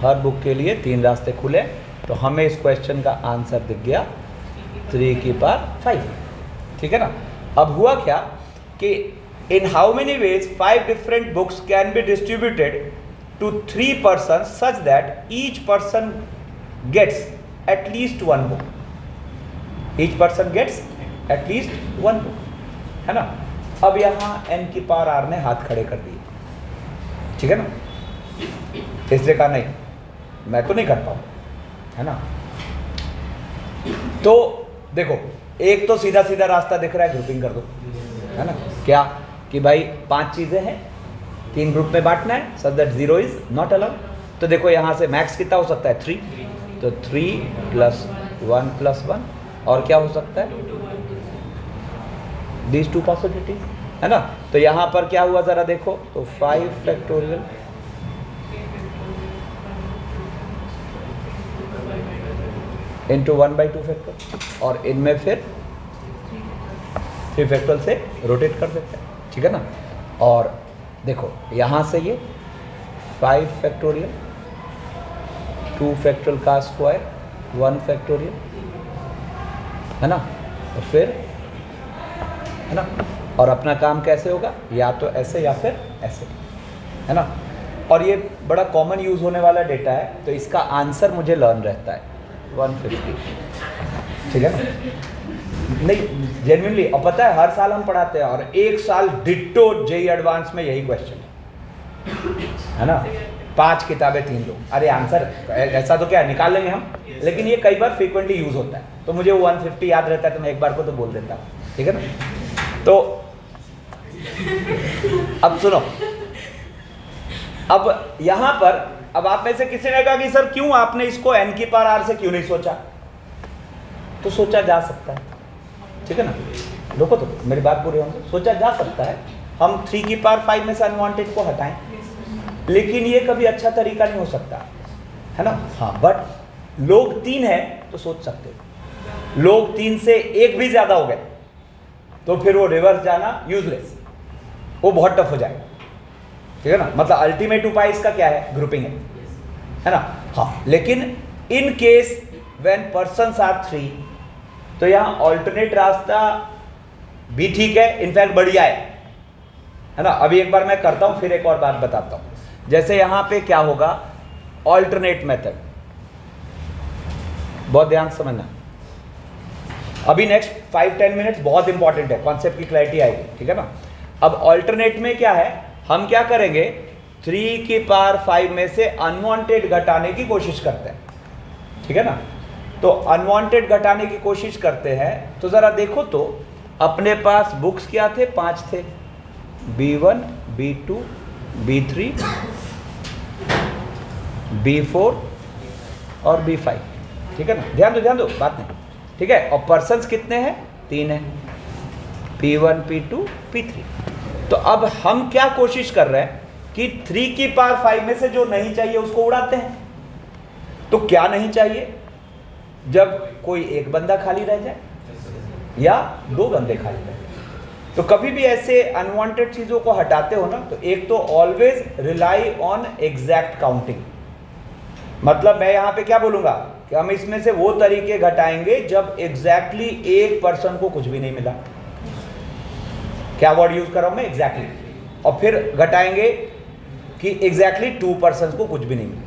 हर बुक के लिए 3 रास्ते खुले। तो हमें इस क्वेश्चन का आंसर दिख गया 3 की पावर 5। ठीक है ना। अब हुआ क्या कि in how many ways 5 different books can be distributed to 3 persons such that each person gets at least 1 book, each person gets at least 1 book, है ना। अब यहाँ n की पावर r ने हाथ खड़े कर दिए, ठीक है ना, इसलिए कहा नहीं मैं तो नहीं कर पाऊँ, है ना। तो देखो एक तो सीधा सीधा रास्ता दिख रहा है, ग्रुपिंग कर दो, है ना। क्या कि भाई 5 चीज़ें हैं, 3 ग्रुप में बांटना है so that 0 is not allowed. तो देखो यहाँ से मैक्स कितना हो सकता है 3, तो 3 + 1 + 1, और क्या हो सकता है these 2 पॉसिबिलिटीज, है ना। तो यहाँ पर क्या हुआ ज़रा देखो, तो 5 फैक्टोरियल इंटू 1/2 फैक्टर, और इनमें फिर 3 फैक्टोरियल से रोटेट कर देते हैं, ठीक है ना। और देखो यहाँ से ये 5 फैक्टोरियल 2 फैक्टोरियल का स्क्वायर 1 फैक्टोरियल, है ना। तो फिर, है ना, और अपना काम कैसे होगा, या तो ऐसे या फिर ऐसे, है ना। और ये बड़ा कॉमन यूज़ होने वाला डेटा है, तो इसका आंसर मुझे लर्न रहता है 150, ठीक है ना। नहीं जेन्युइनली, और पता है हर साल हम पढ़ाते हैं, और 1 साल डिट्टो जेईई एडवांस में यही क्वेश्चन है ना। 5 किताबें 3 लोग, अरे आंसर ऐसा तो क्या निकाल लेंगे हम, लेकिन ये कई बार फ्रीक्वेंटली यूज़ होता है, तो मुझे वो 150 याद रहता है, तो मैं एक बार को तो बोल देता हूँ, ठीक है ना। तो अब सुनो, अब यहाँ पर अब आप में से किसी ने कहा कि सर क्यों आपने इसको n की पावर r से क्यों नहीं सोचा, तो सोचा जा सकता है, ठीक है ना। देखो तो मेरी बात पूरी होने, सोचा जा सकता है हम 3 की पावर 5 में से अनवांटेड को हटाएं, लेकिन ये कभी अच्छा तरीका नहीं हो सकता, है ना। हाँ, बट लोग 3 हैं तो सोच सकते हो, लोग 3 से 1 भी ज्यादा हो गए तो फिर वो रिवर्स जाना यूजलेस, वो बहुत टफ हो जाएगा, ठीक है ना। मतलब अल्टीमेट उपाय इसका क्या है, ग्रुपिंग है ना। हाँ, लेकिन in case when persons are 3, तो यहाँ ऑल्टरनेट रास्ता भी ठीक है, इनफैक्ट बढ़िया है ना। अभी एक बार मैं करता हूँ, फिर एक और बात बताता हूँ। जैसे यहाँ पे क्या होगा, ऑल्टरनेट मेथड, बहुत ध्यान से समझना। अभी नेक्स्ट 5-10 मिनट्स बहुत इंपॉर्टेंट है, कॉन्सेप्ट की क्लैरिटी आएगी, ठीक है ना। अब ऑल्टरनेट में क्या है, हम क्या करेंगे, 3 की पावर 5 में से अनवांटेड घटाने की कोशिश करते हैं, ठीक है ना। तो अनवांटेड घटाने की कोशिश करते हैं, तो ज़रा देखो तो अपने पास बुक्स क्या थे, 5 थे, B1 B2 B3 B4 और B5, ठीक है ना। ध्यान दो बात नहीं, ठीक है। और पर्सन्स कितने हैं, 3 हैं, P1 P2 P3। तो अब हम क्या कोशिश कर रहे हैं कि 3 की पावर 5 में से जो नहीं चाहिए उसको उड़ाते हैं। तो क्या नहीं चाहिए, जब कोई एक बंदा खाली रह जाए या 2 बंदे खाली रह जाए। तो कभी भी ऐसे अनवांटेड चीज़ों को हटाते हो ना, तो एक तो always rely on exact counting. मतलब मैं यहाँ पे क्या बोलूँगा कि हम इसमें से वो तरीके घटाएंगे जब एग्जैक्टली एक पर्सन को कुछ भी नहीं मिला। क्या वर्ड यूज कर रहा हूँ मैं, एग्जैक्टली। और फिर घटाएंगे कि एग्जैक्टली 2 पर्सन को कुछ भी नहीं मिला।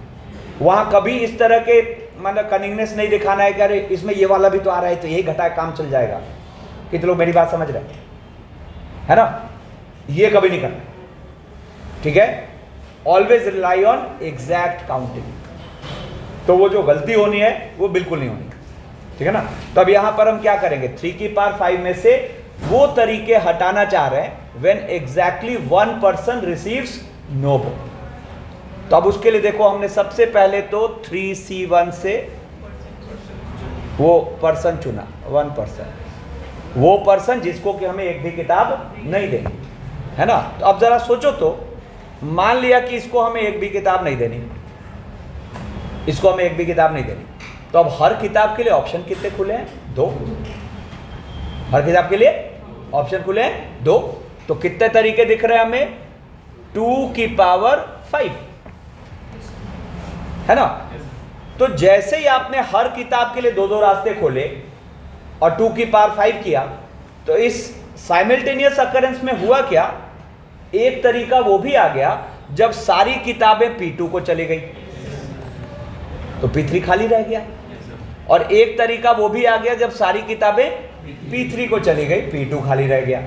वहाँ कभी इस तरह के मतलब कनिंगनेस नहीं दिखाना है कि अरे इसमें ये वाला भी तो आ रहा है तो यही घटाए काम चल जाएगा। कितने लोग मेरी बात समझ रहे हैं, है ना। ये कभी नहीं करना, ठीक है। Always rely on exact counting. तो वो जो गलती होनी है वो बिल्कुल नहीं होनी, ठीक है ना। तो अब यहां पर हम क्या करेंगे, 3 की पावर 5 में से वो तरीके हटाना चाह रहे हैं when exactly 1 person receives no book. तो अब उसके लिए देखो, हमने सबसे पहले तो 3C1 से वो पर्सन चुना, 1 पर्सन, वो पर्सन जिसको कि हमें एक भी किताब नहीं देनी, है ना। तो अब जरा सोचो तो, मान लिया कि इसको हमें एक भी किताब नहीं देनी, इसको हमें एक भी किताब नहीं देनी, तो अब हर किताब के लिए ऑप्शन कितने खुले हैं, 2। हर किताब के लिए ऑप्शन खुले हैं 2। तो कितने तरीके दिख रहे हैं हमें, 2 की पावर 5, है ना। तो जैसे ही आपने हर किताब के लिए 2-2 रास्ते खोले और 2 की पावर 5 किया, तो इस साइमल्टेनियस अकरेंस में हुआ क्या, एक तरीका वो भी आ गया जब सारी किताबें P2 को चली गई तो P3 खाली रह गया, और एक तरीका वो भी आ गया जब सारी किताबें P3 को चली गई, P2 खाली रह गया।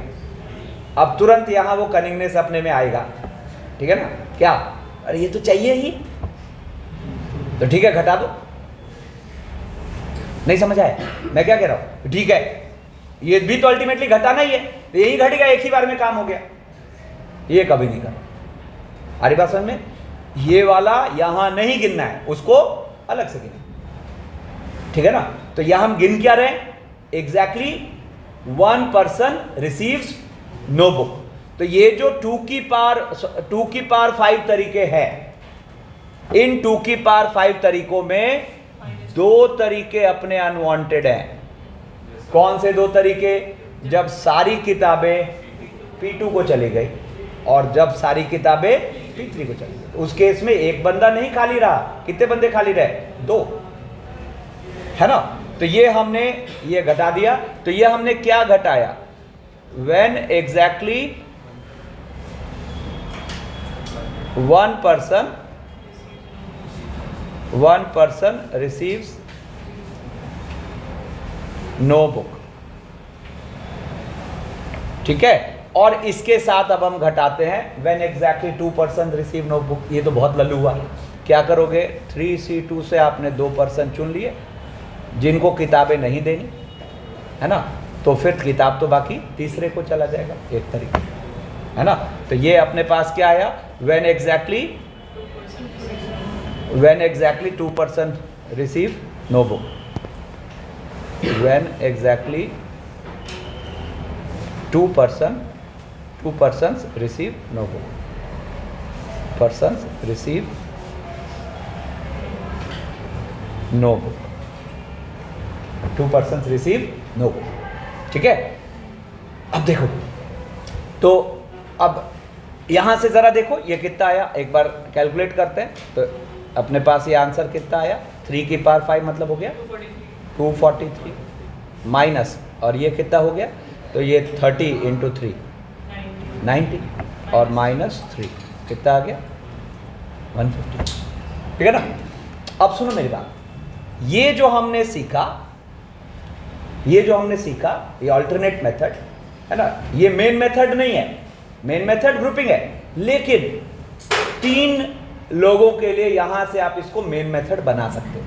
अब तुरंत यहां वो कनिंगनेस अपने में आएगा, ठीक है ना, क्या, अरे ये तो चाहिए ही, तो ठीक है घटा दो। नहीं समझ आया मैं क्या कह रहा हूं, ठीक है ये भी तो अल्टीमेटली घटाना ही है, तो यही घट गया, एक ही बार में काम हो गया, ये कभी नहीं करा। अरे बात समझ में, ये वाला यहां नहीं गिनना है, उसको अलग से गिनना, ठीक है ना। तो यहां हम गिन क्या रहे, exactly 1 person receives no book. तो ये जो 2 की पावर 5 तरीके हैं, इन 2 की पावर 5 तरीकों में 2 तरीके अपने अनवांटेड हैं। कौन से 2 तरीके, जब सारी किताबें P2 को चली गई और जब सारी किताबें P3 को चली गई। उस केस में एक बंदा नहीं खाली रहा, कितने बंदे खाली रहे, 2, है ना। तो ये हमने ये घटा दिया। तो ये हमने क्या घटाया, when exactly 1 person receives no book, ठीक है। और इसके साथ अब हम घटाते हैं when exactly 2 person receive no book. ये तो बहुत लल्लू हुआ, क्या करोगे, 3C2 से आपने 2 पर्सन चुन लिए जिनको किताबें नहीं देनी, है ना, तो फिर किताब तो बाकी तीसरे को चला जाएगा एक तरीके, है ना। तो ये अपने पास क्या आया, when exactly 2 person receive no book, when exactly 2 persons receive no book, persons receive no book, 2 persons receive no book, ठीक है। अब देखो, तो अब यहां से जरा देखो ये कितना आया, एक बार कैलकुलेट करते हैं। तो अपने पास ये आंसर कितना आया, 3 की पावर 5 मतलब हो गया 243 माइनस, और ये कितना हो गया, तो ये 30 इंटू 3 90 और माइनस 3 कितना आ गया 150, ठीक है ना। अब सुनो मेरी बात, ये जो हमने सीखा ये अल्टरनेट मेथड है ना, ये मेन मेथड नहीं है, मेन मेथड ग्रुपिंग है, लेकिन 3 लोगों के लिए यहां से आप इसको मेन मेथड बना सकते हो।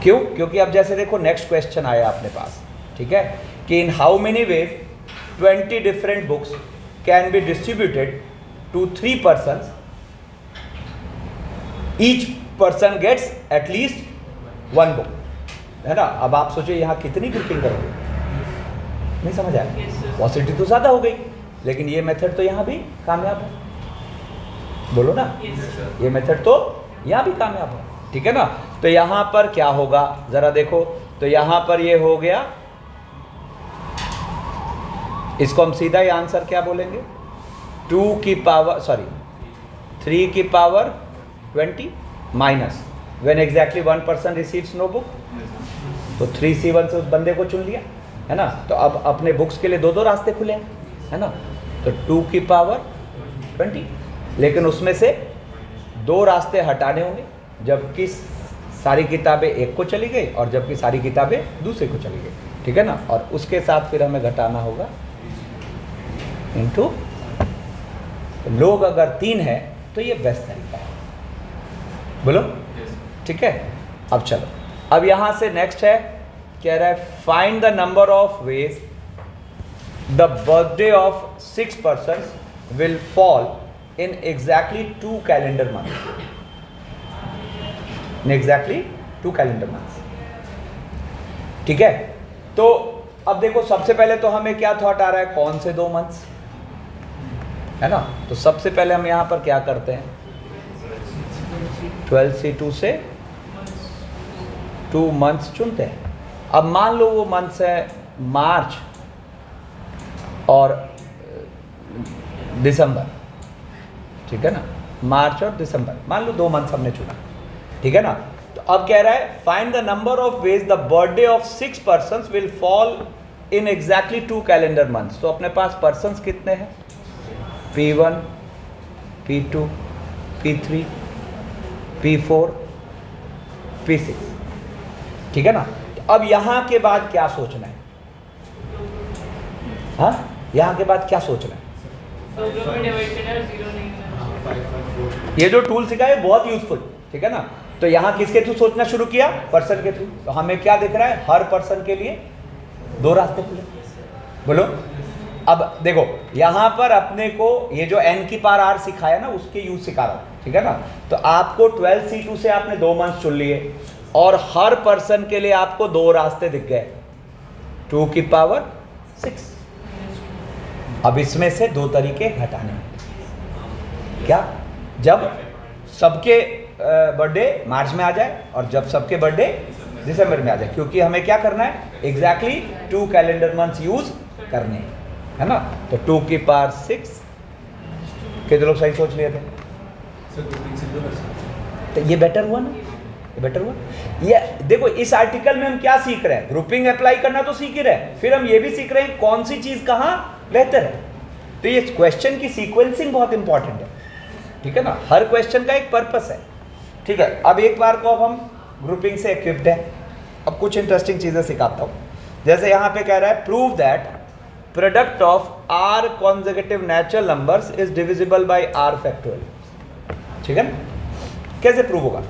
क्यों, क्योंकि अब जैसे देखो नेक्स्ट क्वेश्चन आया अपने पास, ठीक है, कि in how many ways 20 different books can be distributed to 3 persons, each person gets at least 1 book, है ना। अब आप सोचो यहाँ कितनी ग्रुपिंग करोगे, नहीं समझ आया, पॉसिबिलिटी तो ज़्यादा हो गई, लेकिन ये मेथड तो यहाँ भी कामयाब है, बोलो ना, ये मेथड तो यहाँ भी कामयाब है, ठीक है ना। तो यहाँ पर क्या होगा ज़रा देखो, तो यहाँ पर ये हो गया, इसको हम सीधा ही आंसर क्या बोलेंगे, 3 की power 20 minus when exactly 1 person receives no book, तो 3C1 से उस बंदे को चुन लिया, है ना। तो अब अपने बुक्स के लिए 2-2 रास्ते खुले हैं, है ना। तो 2 की पावर 20, लेकिन उसमें से 2 रास्ते हटाने होंगे, जबकि सारी किताबें एक को चली गई और जबकि सारी किताबें दूसरे को चली गई, ठीक है ना। और उसके साथ फिर हमें घटाना होगा इनटू, लोग अगर 3 है तो ये बेस्ट तरीका है, बोलो ठीक है। अब चलो, अब यहां से नेक्स्ट है, कह रहा है find the number of veg the birthday of 6 persons will fall in exactly 2 calendar months, in exactly 2 calendar months, ठीक है। तो अब देखो, सबसे पहले तो हमें क्या थॉट आ रहा है, कौन से 2 months, है ना। तो सबसे पहले हम यहां पर क्या करते हैं, 12C2 से 2 months चुनते हैं। अब मान लो वो मंथ्स है मार्च और दिसंबर, ठीक है ना, मार्च और दिसंबर, मान लो 2 months हमने चुना, ठीक है ना। तो अब कह रहा है find the number of veg the birthday of 6 persons will fall in exactly 2 calendar months। तो अपने पास पर्सन्स कितने हैं, P1, P2, P3, P4, P6, ठीक है ना। तो अब यहां के बाद क्या सोचना है, हाँ यहां के बाद क्या सोचना है, ये जो टूल सिखा है बहुत यूजफुल, ठीक है ना। तो यहां किसके थ्रू सोचना शुरू किया, पर्सन के थ्रू। तो हमें क्या दिख रहा है, हर पर्सन के लिए 2 रास्ते खुले, बोलो। अब देखो यहां पर अपने को ये जो n की पावर r सिखाया ना, उसके यूज सिखा रहा हूं, ठीक है ना। तो आपको 12C2 से आपने 2 months चुन लिए और हर पर्सन के लिए आपको 2 रास्ते दिख गए, 2 की पावर 6। अब इसमें से 2 तरीके हटाने हैं, क्या, जब सबके बर्थडे मार्च में आ जाए और जब सबके बर्थडे दिसंबर में आ जाए, क्योंकि हमें क्या करना है, एग्जैक्टली 2 calendar months यूज करने हैं, है ना। तो 2 की पावर 6, कितने लोग सही सोच लिए थे, तो ये बेटर हुआ ना, ये बेटर हुआ। ये देखो इस आर्टिकल में हम क्या सीख रहे हैं, ग्रुपिंग अप्लाई करना तो सीख ही रहे हैं, फिर हम ये भी सीख रहे हैं कौन सी चीज कहां बेहतर है। तो ये क्वेश्चन की सीक्वेंसिंग बहुत इंपॉर्टेंट है, ठीक है ना, हर क्वेश्चन का एक पर्पस है, ठीक है। अब एक बार को अब हम ग्रुपिंग से इक्विप्ड है, अब कुछ इंटरेस्टिंग चीजें सिखाता हूं। जैसे यहां पे कह रहा है prove that product of r consecutive natural numbers is divisible by r factorial, ठीक है ना। कैसे प्रूव होगा,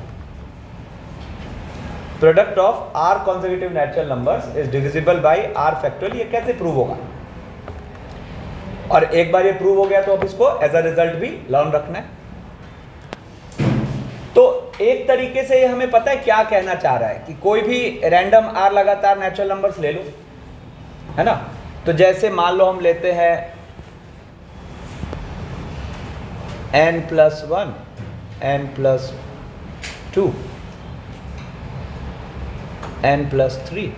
product of r consecutive natural numbers is divisible by r factorial, ये कैसे प्रूव होगा। और एक बार ये प्रूव हो गया तो अब इसको एज अ रिजल्ट भी लर्न रखना है। तो एक तरीके से ये हमें पता है क्या कहना चाह रहा है कि कोई भी रैंडम r लगातार नेचुरल नंबर्स ले लो, है ना। तो जैसे मान लो हम लेते हैं n+1, n+2, n+3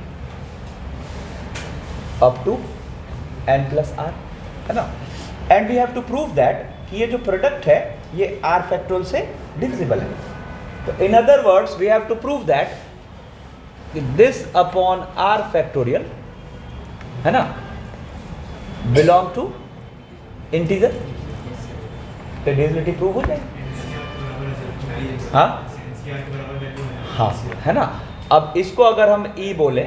up to n+r, है ना। And we have to prove that कि ये जो प्रोडक्ट है ये r फैक्टोरियल से डिविजिबल है। तो in other words we have to prove that this upon r factorial, है ना, बिलोंग टू इंटीजर। तो डिविजिबिलिटी प्रूव हो जाएगी, हाँ हाँ, है ना। अब इसको अगर हम e बोले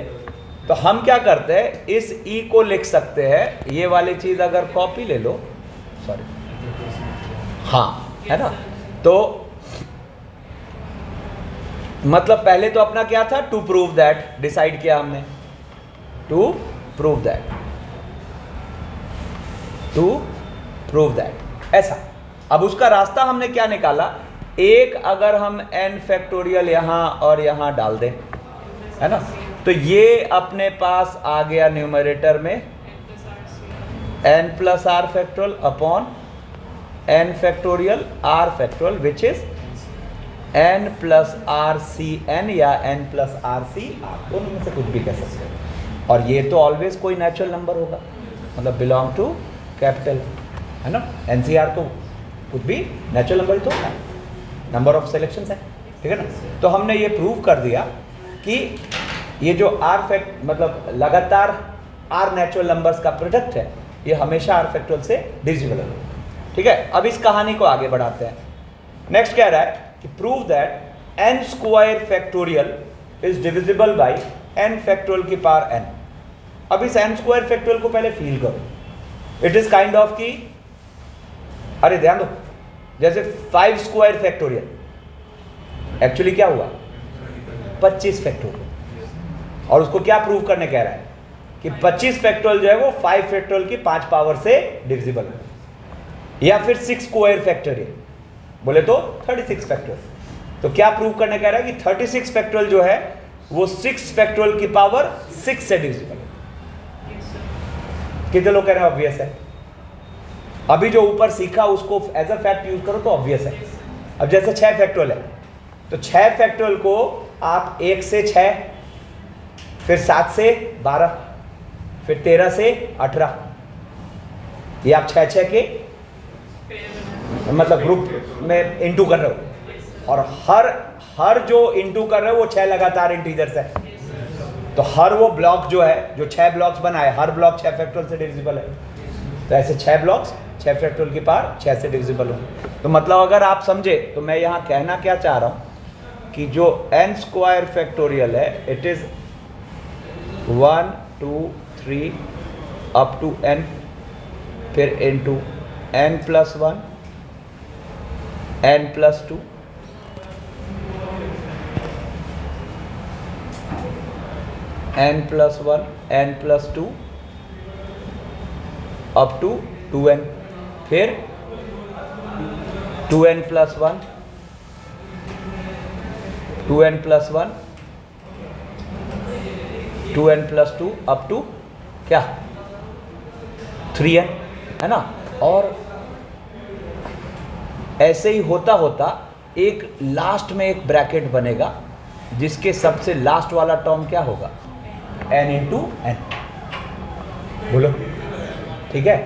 तो हम क्या करते हैं, इस e को लिख सकते हैं, ये वाली चीज अगर कॉपी ले लो, सॉरी, हाँ, है ना। तो मतलब पहले तो अपना क्या था, टू प्रूव दैट, डिसाइड किया हमने, to prove that, to prove that, ऐसा। अब उसका रास्ता हमने क्या निकाला, एक अगर हम n फैक्टोरियल यहां और यहां डाल दें, है ना, तो ये अपने पास आ गया न्यूमरेटर में n+r factorial upon n factorial r factorial which is n+rcn या n+rcr, दोनों में से कुछ भी कह सकते हैं। और ये तो ऑलवेज कोई नेचुरल नंबर होगा, मतलब बिलोंग टू कैपिटल, है ना। NCR तो कुछ भी नेचुरल नंबर ही तो है, नंबर ऑफ सिलेक्शंस है, ठीक है ना। तो हमने ये प्रूव कर दिया कि ये जो r फैक्ट मतलब लगातार r नेचुरल नंबर्स का प्रोडक्ट है, ये हमेशा r फैक्टोरियल से डिविजिबल है, ठीक है। अब इस कहानी को आगे बढ़ाते हैं। नेक्स्ट कह रहा है कि prove that n square factorial is divisible by n factorial की पावर n। अब इस n स्क्वायर फैक्टोरियल को पहले फील करो, इट इज काइंड ऑफ की, अरे ध्यान दो, जैसे 5 स्क्वायर फैक्टोरियल, एक्चुअली क्या हुआ 25 फैक्टोरियल, और उसको क्या प्रूव करने कह रहा है कि 25 फैक्टोरियल जो है वो 5 फैक्टोरियल की 5 पावर से डिविजिबल है, या फिर 6 स्क्वायर फैक्टोरियल बोले तो 36 फैक्टोरियल। तो क्या प्रूव करने कह रहा है कि 36 फैक्टोरियल जो है वो 6 फैक्टोरियल की पावर 6 से डिविजिबल है। कितने लोग कह रहे हैं ऑब्वियस है? अभी जो ऊपर सीखा उसको एज अ फैक्ट यूज करो तो ऑब्वियस है। अब जैसे 6 फैक्टोरियल है, तो 6 फैक्टोरियल को आप 1 से 6, फिर 7 से 12, फिर 13 से 18, ये आप 6 के मतलब ग्रुप में इंटू कर रहे हो, और हर जो इंटू कर रहे हो वो 6 लगातार इंटीजर्स है। तो हर वो ब्लॉक जो है, जो 6 ब्लॉक्स बनाए, हर ब्लॉक 6 फैक्टोरियल से डिविजिबल है। तो ऐसे 6 ब्लॉक्स 6 फैक्टोरियल की पावर 6 से डिविजिबल हो। तो मतलब अगर आप समझे तो मैं यहाँ कहना क्या चाह रहा हूँ कि जो n स्क्वायर फैक्टोरियल है it is 1 2 3 up to n, फिर into n plus 1 n plus 2 n plus 1 n plus 2 up to 2n, फिर 2n plus 1 2n plus 1 2n plus 2 up to क्या 3n, है ना। और ऐसे ही होता होता एक लास्ट में एक ब्रैकेट बनेगा जिसके सबसे लास्ट वाला टर्म क्या होगा n इंटू n, बोलो ठीक है।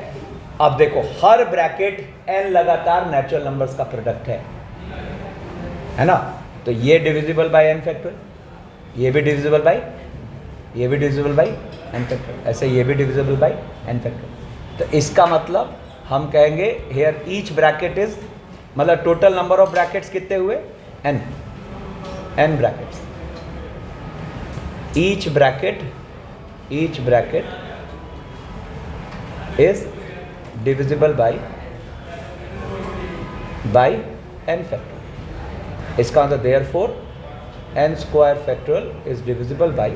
अब देखो हर ब्रैकेट n लगातार नेचुरल नंबर्स का प्रोडक्ट है ना। तो ये डिविजिबल बाय n फैक्टोरियल, ये भी डिविजिबल बाय, ये भी डिविजिबल बाय n फैक्टोरियल, ऐसे ये भी डिविजिबल बाय n फैक्टोरियल। तो इसका मतलब हम कहेंगे हेयर ईच ब्रैकेट इज, मतलब टोटल नंबर ऑफ ब्रैकेट्स कितने हुए n brackets. each bracket is divisible by n factorial। इसका मतलब therefore n square factorial is divisible by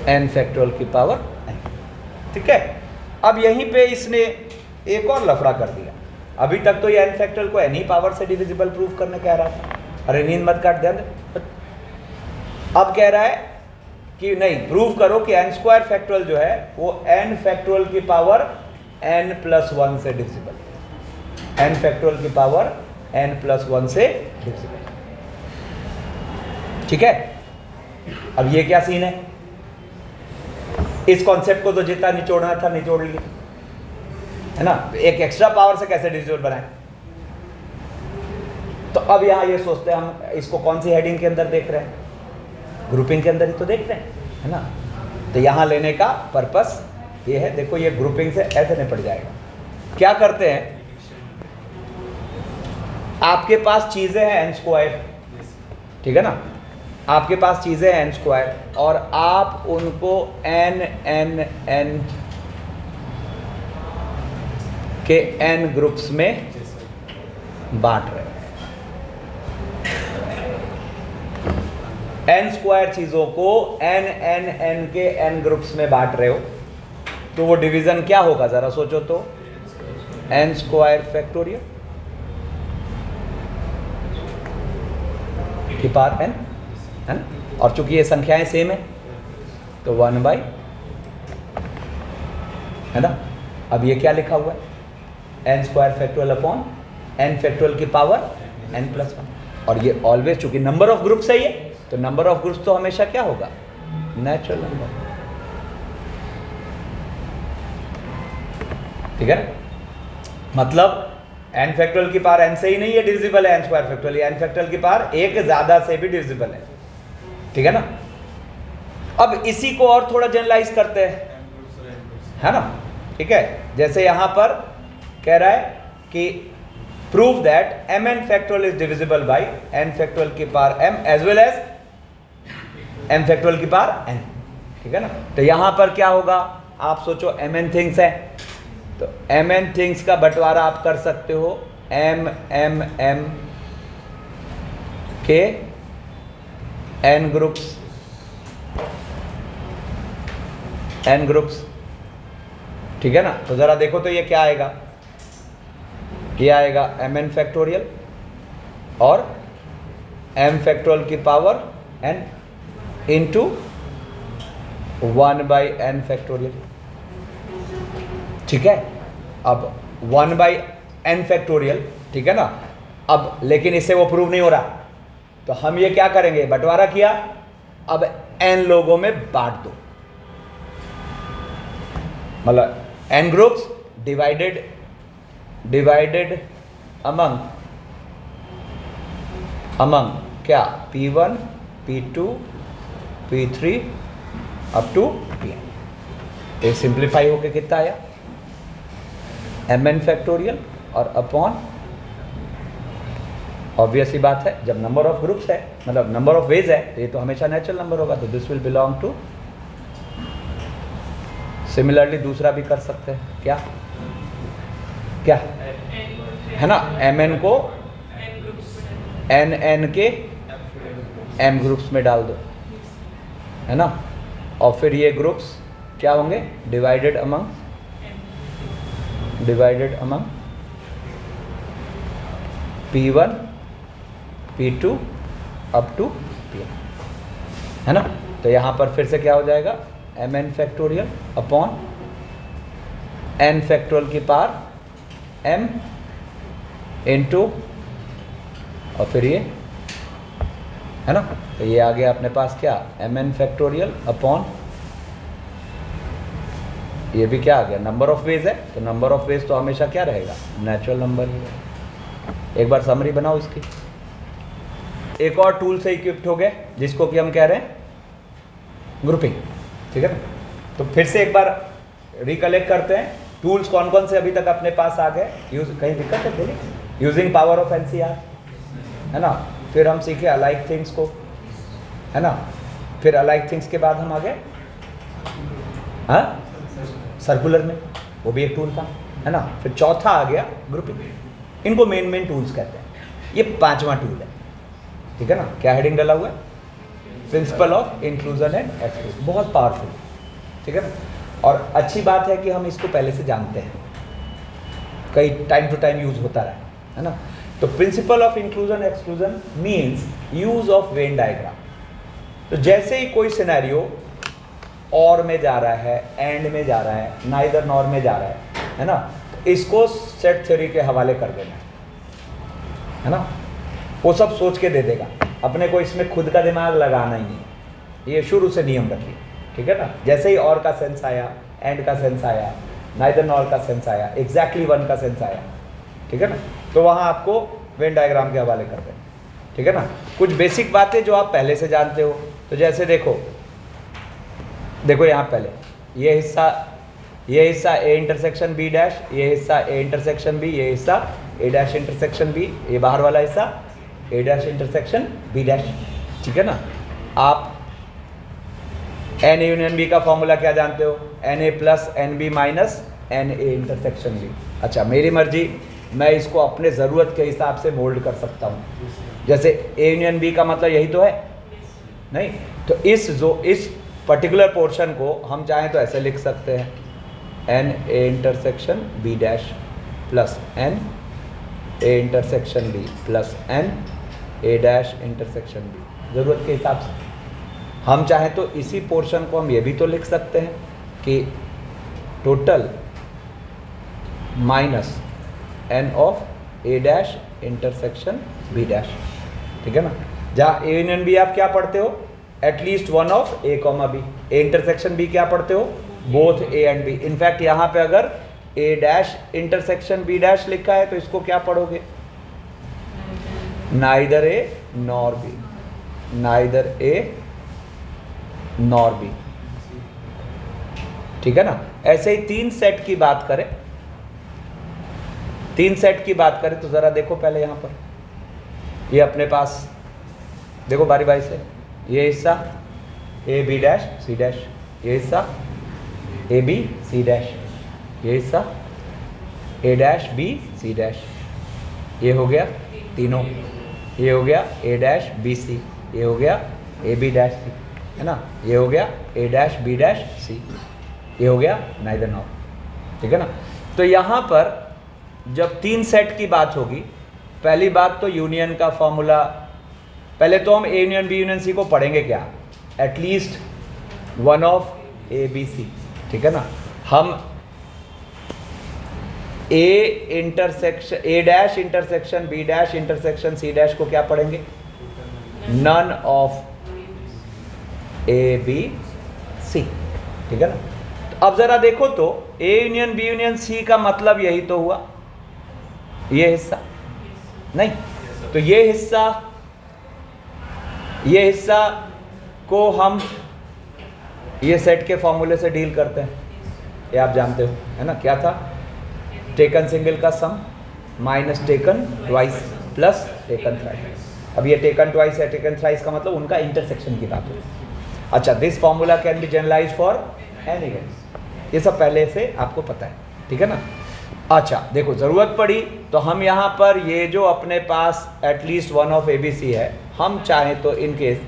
n factorial की पावर n। ठीक है। अब यहीं पे इसने एक और लफड़ा कर दिया। अभी तक तो ये n फैक्टोरियल को n ही पावर से डिविजिबल प्रूव करने कह रहा था, अरे नींद मत काट ध्यान। अब कह रहा है कि नहीं, प्रूव करो कि n स्क्वायर फैक्टोरियल जो है वो n फैक्टोरियल की पावर n प्लस 1 से डिविजिबल, n फैक्टोरियल की पावर n प्लस 1 से डिविजिबल। ठीक है। अब ये क्या सीन है, इस कॉन्सेप्ट को तो जितना निचोड़ना था निचोड़ लिया, है ना। एक एक्स्ट्रा पावर से कैसे डिविजिबल बनाए। तो अब यहां ये सोचते हैं हम इसको कौन सी हेडिंग के अंदर देख रहे हैं, ग्रुपिंग के अंदर ही तो देख रहे हैं, है ना। तो यहां लेने का पर्पस ये है, देखो ये ग्रुपिंग से ऐसे निपट जाएगा। क्या करते हैं, आपके पास चीजें हैं n स्क्वायर, ठीक है ना, आपके पास चीजें हैं n स्क्वायर, और आप उनको n के n ग्रुप्स में बांट रहे हैं। n स्क्वायर चीजों को n के n ग्रुप्स में बांट रहे हो, तो वो डिवीजन क्या होगा जरा सोचो तो, n स्क्वायर फैक्टोरियल की पावर n, है ना। और चूंकि ये संख्याएं सेम है तो 1 बाई, है ना। अब ये क्या लिखा हुआ है, n square factorial upon n factorial की पावर n प्लस 1। और ये ऑलवेज चूंकि नंबर ऑफ ग्रुप्स है ये, तो नंबर ऑफ ग्रुप्स तो हमेशा क्या होगा, नेचुरल नंबर, ठीक है। मतलब n फैक्टोरियल की पावर n से ही नहीं है डिविजिबल है n square factorial, n factorial की पावर एक ज्यादा से भी डिविजिबल है, ठीक है ना। अब इसी को और थोड़ा जनरलाइज करते हैं, है ना, ठीक है। जैसे यहां पर कह रहा है कि prove that mn factorial is divisible by n factorial की power m as well as m factorial की पावर n, ठीक है ना। तो यहां पर क्या होगा, आप सोचो mn थिंग्स है, तो mn थिंग्स का बंटवारा आप कर सकते हो m के n ग्रुप्स, ठीक है ना। तो जरा देखो तो ये क्या आएगा, ये आएगा mn फैक्टोरियल और m फैक्टोरियल की power n into 1/n factorial, ठीक है। अब 1/n फैक्टोरियल, ठीक है ना। अब लेकिन इससे वो प्रूव नहीं हो रहा, तो हम ये क्या करेंगे, बंटवारा किया, अब n लोगों में बांट दो, मतलब n ग्रुप्स डिवाइडेड अमंग क्या, P1 P2 P3 up to Pn। ये सिंप्लीफाई होके कितना आया, mn फैक्टोरियल और अपॉन, ऑब्वियस ही बात है, जब नंबर ऑफ ग्रुप्स है मतलब नंबर ऑफ वेज है, तो ये तो हमेशा नेचुरल नंबर होगा, तो this will belong to. Similarly दूसरा भी कर सकते हैं, क्या क्या है ना, mn को n के m ग्रुप्स में डाल दो, है ना। और फिर ये ग्रुप्स क्या होंगे, divided among P1 P2 up to Pn, है ना। तो यहाँ पर फिर से क्या हो जाएगा, mn factorial upon n factorial की पावर m इंटू, और फिर ये, है ना। तो ये आ गया अपने पास क्या, mn फैक्टोरियल अपॉन, ये भी क्या आ गया, नंबर ऑफ वेज है, तो नंबर ऑफ वेज तो हमेशा क्या रहेगा, नेचुरल नंबर ही है। एक बार समरी बनाओ इसकी। एक और टूल से इक्विप्ड हो गए जिसको कि हम कह रहे हैं ग्रुपिंग, ठीक है ना। तो फिर से एक बार रिकलेक्ट करते हैं, टूल्स कौन कौन से अभी तक अपने पास आ गए, कहीं दिक्कत है तेरी, यूजिंग पावर ऑफ NCR, है ना। फिर हम सीखे अलाइक थिंग्स को, है ना। फिर अलाइक थिंग्स के बाद हम आ गए हाँ सर्कुलर में, वो भी एक टूल था, है ना। फिर चौथा आ गया ग्रुपिंग, इनको मेन टूल्स कहते हैं। ये पांचवा टूल है, ठीक है ना। क्या हेडिंग डाला हुआ है, principle of inclusion and exclusion, बहुत पावरफुल, ठीक है ना। और अच्छी बात है कि हम इसको पहले से जानते हैं, कई टाइम टू टाइम यूज होता रहा है ना। तो principle of inclusion exclusion means use of Venn diagram. तो जैसे ही कोई सिनेरियो और में जा रहा है, एंड में जा रहा है, नाइदर नॉर में जा रहा है ना, तो इसको सेट थ्योरी के हवाले कर देना, है ना। वो सब सोच के दे देगा, अपने को इसमें खुद का दिमाग लगाना ही नहीं, ये शुरू से नियम रखिए, ठीक है ना। जैसे ही और का सेंस आया, एंड का सेंस आया, नाइदर नॉर का सेंस आया, एग्जैक्टली वन का सेंस आया, ठीक है ना, तो वहाँ आपको वेन डायग्राम के हवाले कर देना, ठीक है ना। कुछ बेसिक बातें जो आप पहले से जानते हो, तो जैसे देखो यहाँ पहले ये हिस्सा A इंटरसेक्शन B डैश, ये हिस्सा A इंटरसेक्शन B, ये हिस्सा A डैश इंटरसेक्शन B, ये बाहर वाला हिस्सा A dash intersection B dash, ठीक है ना। आप NA यूनियन B का फॉर्मूला क्या जानते हो, NA plus NB minus NA intersection B। अच्छा, मेरी मर्जी, मैं इसको अपने ज़रूरत के हिसाब से मोल्ड कर सकता हूँ। जैसे A यूनियन B का मतलब यही तो है, नहीं तो इस पर्टिकुलर पोर्शन को हम चाहें तो ऐसे लिख सकते हैं, NA intersection B dash plus NA intersection B plus NA dash intersection B, ज़रूरत के हिसाब से। हम चाहें तो इसी पोर्शन को हम ये भी तो लिख सकते हैं कि total minus N of A dash intersection B dash, ठीक है ना। जहाँ A यूनियन B आप क्या पढ़ते हो, at least one of A comma B, A intersection B क्या पढ़ते हो, both A and B। In fact यहाँ पे अगर A dash intersection B dash लिखा है तो इसको क्या पढ़ोगे, neither A nor B, neither A nor B, ठीक है ना। ऐसे ही तीन सेट की बात करें तो जरा देखो पहले यहाँ पर, ये अपने पास देखो बारी बारी से, ये हिस्सा A B dash C dash, ये हिस्सा ए बी सी डैश, ये हिस्सा ए डैश बी सी डैश, ये हो गया तीनों, ये हो गया ए डैश बी सी, ये हो गया ए बी डैश सी, है ना, ये हो गया ए डैश बी डैश सी, ये हो गया नाइदर नॉर, ठीक है ना। तो यहाँ पर जब 3 सेट की बात होगी, पहली बात तो यूनियन का फॉर्मूला, पहले तो हम A union B union C को पढ़ेंगे क्या, at least one of A B C, ठीक है ना। हम A dash intersection B dash intersection C dash को क्या पढ़ेंगे, none of A B C, ठीक है ना। तो अब जरा देखो तो A union B union C का मतलब यही तो हुआ, ये हिस्सा नहीं, तो ये हिस्सा को हम ये सेट के फॉर्मूले से डील करते हैं, ये आप जानते हो, है ना, क्या था, टेकन सिंगल का sum minus taken twice plus taken thrice. अब ये टेकन ट्वाइस है, टेकन थ्राइस का मतलब उनका इंटरसेक्शन की बात है। अच्छा, this formula can be generalise for any events, ये सब पहले से आपको पता है, ठीक है ना। अच्छा देखो, ज़रूरत पड़ी तो हम यहाँ पर ये जो अपने पास at least one of A B C है, हम चाहें तो इन केस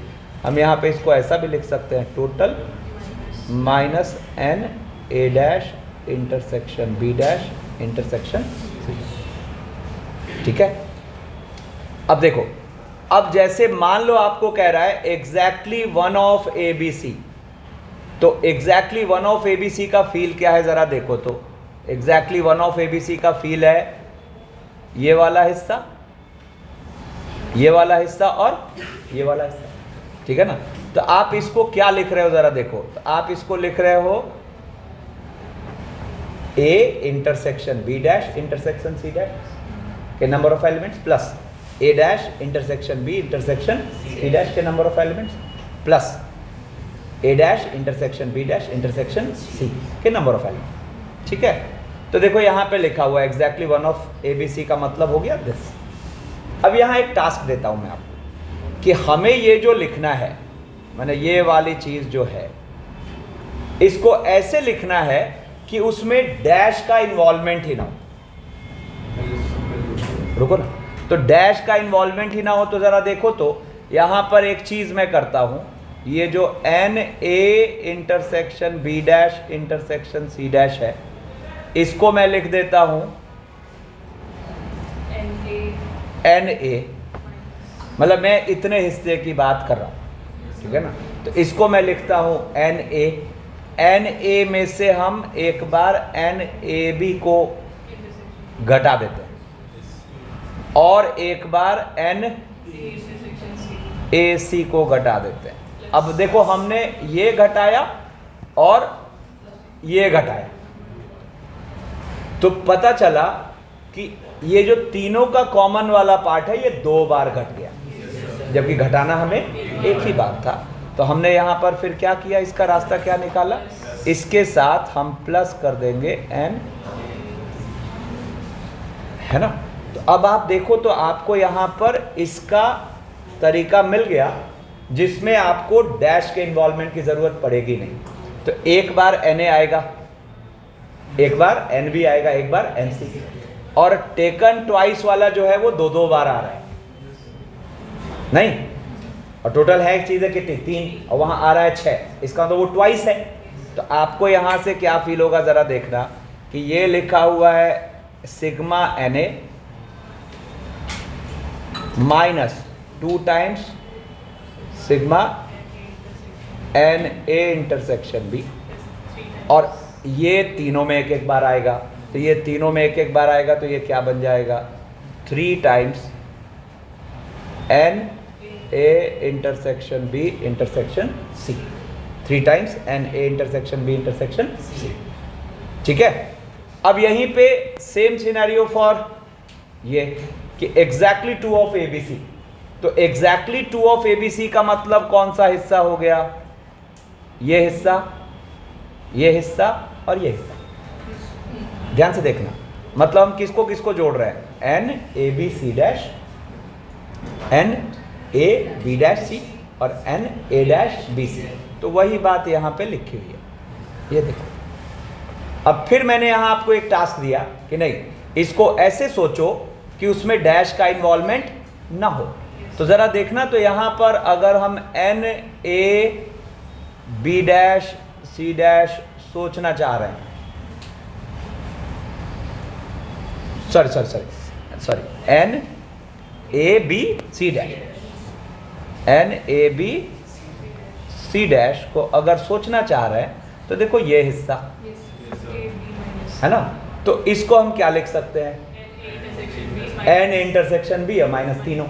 हम यहाँ पे इसको ऐसा भी लिख सकते हैं, total minus n A dash intersection B dash intersection C, ठीक है। अब देखो, अब जैसे मान लो आपको कह रहा है exactly one of A B C, तो exactly one of A B C का फील क्या है, ज़रा देखो तो exactly one of A B C का फील है ये वाला हिस्सा, ये वाला हिस्सा और ये वाला हिस्सा, ठीक है ना। तो आप इसको क्या लिख रहे हो, ज़रा देखो, तो आप इसको लिख रहे हो A intersection B dash intersection C dash के number of elements plus A dash intersection B intersection C dash के number of elements plus A dash intersection B dash intersection C के नंबर ऑफ एलिमेंट्स, ठीक है। तो देखो यहाँ पे लिखा हुआ है exactly one of A B C का मतलब हो गया दिस। अब यहाँ एक टास्क देता हूँ मैं आपको कि हमें ये जो लिखना है, मैंने ये वाली चीज़ जो है इसको ऐसे लिखना है कि उसमें डैश का इन्वॉल्वमेंट ही ना हो, रुको ना, तो डैश का इन्वॉल्वमेंट ही ना हो। तो ज़रा देखो तो यहाँ पर एक चीज़ मैं करता हूँ, ये जो n A intersection B dash intersection C dash है, इसको मैं लिख देता हूँ एन ए, मतलब मैं इतने हिस्से की बात कर रहा हूँ, ठीक है ना। तो इसको मैं लिखता हूँ एन ए में से हम एक बार एन ए बी को घटा देते हैं और एक बार एन ए सी को घटा देते हैं। अब देखो, हमने ये घटाया और ये घटाया, तो पता चला कि ये जो तीनों का कॉमन वाला पार्ट है ये 2 बार घट गया, जबकि घटाना हमें एक ही बार था। तो हमने यहाँ पर फिर क्या किया, इसका रास्ता क्या निकाला, इसके साथ हम प्लस कर देंगे एन, है ना। तो अब आप देखो तो आपको यहाँ पर इसका तरीका मिल गया जिसमें आपको डैश के इन्वॉल्वमेंट की ज़रूरत पड़ेगी नहीं। तो एक बार एन ए आएगा, एक बार एन बी आएगा, एक बार एन सी, और टेकन ट्वाइस वाला जो है वो 2 बार आ रहा है नहीं, और टोटल है एक चीज़ है कितनी, 3, और वहाँ आ रहा है 6, इसका तो वो ट्वाइस है। तो आपको यहाँ से क्या फील होगा, ज़रा देखना कि ये लिखा हुआ है sigma n A minus 2 times sigma n A intersection B, और ये तीनों में एक एक बार आएगा, तो ये तीनों में एक एक बार आएगा, तो ये क्या बन जाएगा 3 times n A intersection B intersection C, 3 times n A intersection B intersection C, ठीक है। अब यहीं पे सेम सिनेरियो फॉर ये कि exactly 2 of A B C, तो exactly 2 of A B C का मतलब कौन सा हिस्सा हो गया, ये हिस्सा, ये हिस्सा और ये हिस्सा। ध्यान से देखना, मतलब हम किसको किसको जोड़ रहे हैं, n A B C dash, n A B dash C और n A dash B C. तो वही बात यहाँ पे लिखी हुई है, ये देखो अब फिर मैंने यहां आपको एक टास्क दिया कि नहीं, इसको ऐसे सोचो कि उसमें डैश का इन्वॉल्वमेंट ना हो। तो ज़रा देखना, तो यहां पर अगर हम n A B dash C dash सोचना चाह रहे हैं, sorry n A B C dash, n A B C dash को अगर सोचना चाह रहे हैं तो देखो ये हिस्सा है ना, तो इसको हम क्या लिख सकते हैं, एन इंटरसेक्शन बी है माइनस तीनों,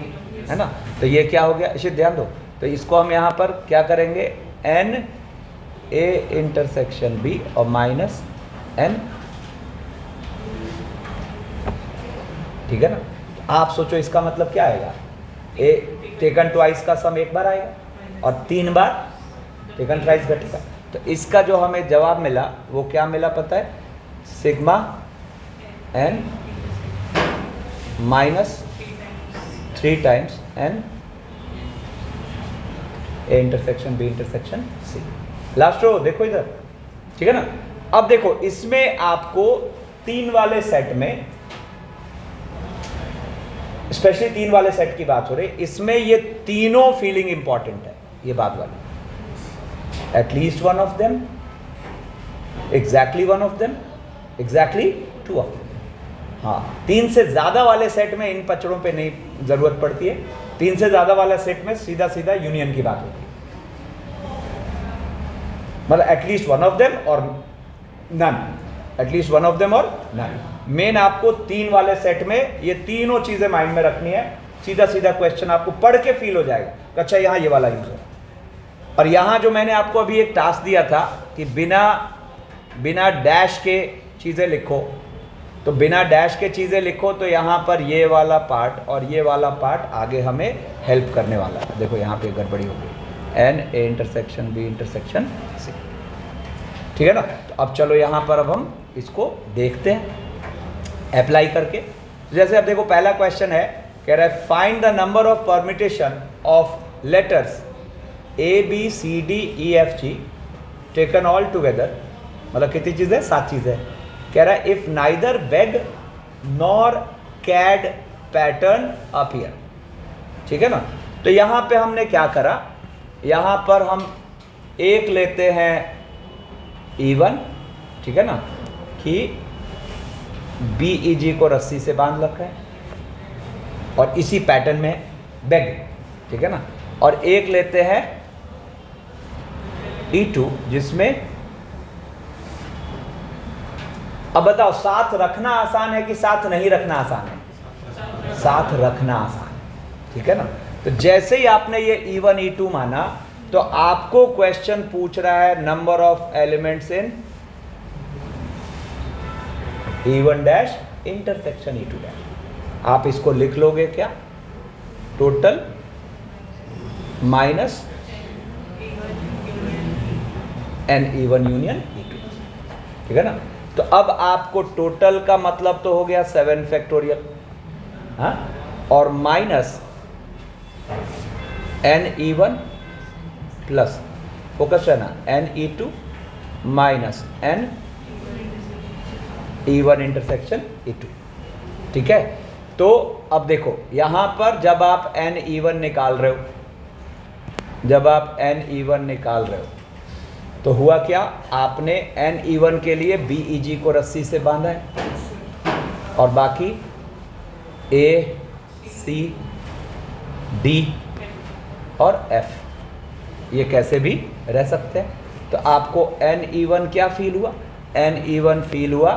है ना। तो ये क्या हो गया, इसे ध्यान दो। तो इसको हम यहाँ पर क्या करेंगे, एन ए इंटरसेक्शन बी और माइनस एन, ठीक है ना। आप सोचो इसका मतलब क्या आएगा, ए टेकन ट्वाइस का सम एक बार आएगा और 3 बार टेकन थ्राइस घटेगा। तो इसका जो हमें जवाब मिला वो क्या मिला पता है, sigma n minus 3 times n A intersection B intersection C. Last row देखो इधर, ठीक है ना। अब देखो इसमें आपको 3 वाले सेट में, स्पेशली 3 वाले सेट की बात हो रही, इसमें ये तीनों फीलिंग इंपॉर्टेंट है, ये बात वाली, at least one of them, exactly one of them, exactly 2 of them. हाँ, 3 से ज़्यादा वाले सेट में इन पचड़ों पे नहीं ज़रूरत पड़ती है। 3 से ज़्यादा वाले सेट में सीधा सीधा यूनियन की बात होती है, मतलब एटलीस्ट वन ऑफ देम और none, at least one of them और नन। मेन आपको 3 वाले सेट में ये तीनों चीज़ें माइंड में रखनी है। सीधा सीधा क्वेश्चन आपको पढ़ के फील हो जाएगा, अच्छा यहाँ ये वाला यूज है। और यहाँ जो मैंने आपको अभी एक टास्क दिया था कि बिना डैश के चीज़ें लिखो, तो बिना डैश के चीज़ें लिखो, तो यहाँ पर ये वाला पार्ट और ये वाला पार्ट आगे हमें हेल्प करने वाला है। देखो यहाँ पे गड़बड़ी हो गई, n A intersection B intersection C, ठीक है ना। तो अब चलो यहाँ पर अब हम इसको देखते हैं अप्लाई करके। जैसे अब देखो पहला क्वेश्चन है, कह रहा है find the number of permutation of letters A B C D E F G taken all together, मतलब कितनी चीज़ें, 7 चीज़ें। कह रहा है if neither BEG nor CAD pattern appear, ठीक है ना। तो यहाँ पे हमने क्या करा, यहाँ पर हम एक लेते हैं E1, ठीक है ना, कि बी ई जी को रस्सी से बांध रखा है और इसी पैटर्न में बेग, ठीक है ना। और एक लेते हैं E2 जिसमें, अब बताओ साथ रखना आसान है कि साथ नहीं रखना आसान है, साथ रखना आसान है, ठीक है ना। तो जैसे ही आपने ये E1 E2 माना, तो आपको क्वेश्चन पूछ रहा है number of elements in E1 dash intersection E2 dash. आप इसको लिख लोगे क्या, total minus n E1 union E2, ठीक है ना। तो अब आपको टोटल का मतलब तो हो गया 7 फैक्टोरियल, हाँ, और minus n E1 plus, focus रहना, n E2 minus n E1 intersection E2, ठीक है। तो अब देखो यहाँ पर जब आप एन E1 निकाल रहे हो, जब आप एन E1 निकाल रहे हो तो हुआ क्या, आपने एन E1 के लिए बी ई जी को रस्सी से बांधा है और बाकी ए सी डी और एफ ये कैसे भी रह सकते हैं। तो आपको एन E1 क्या फील हुआ, एन E1 फील हुआ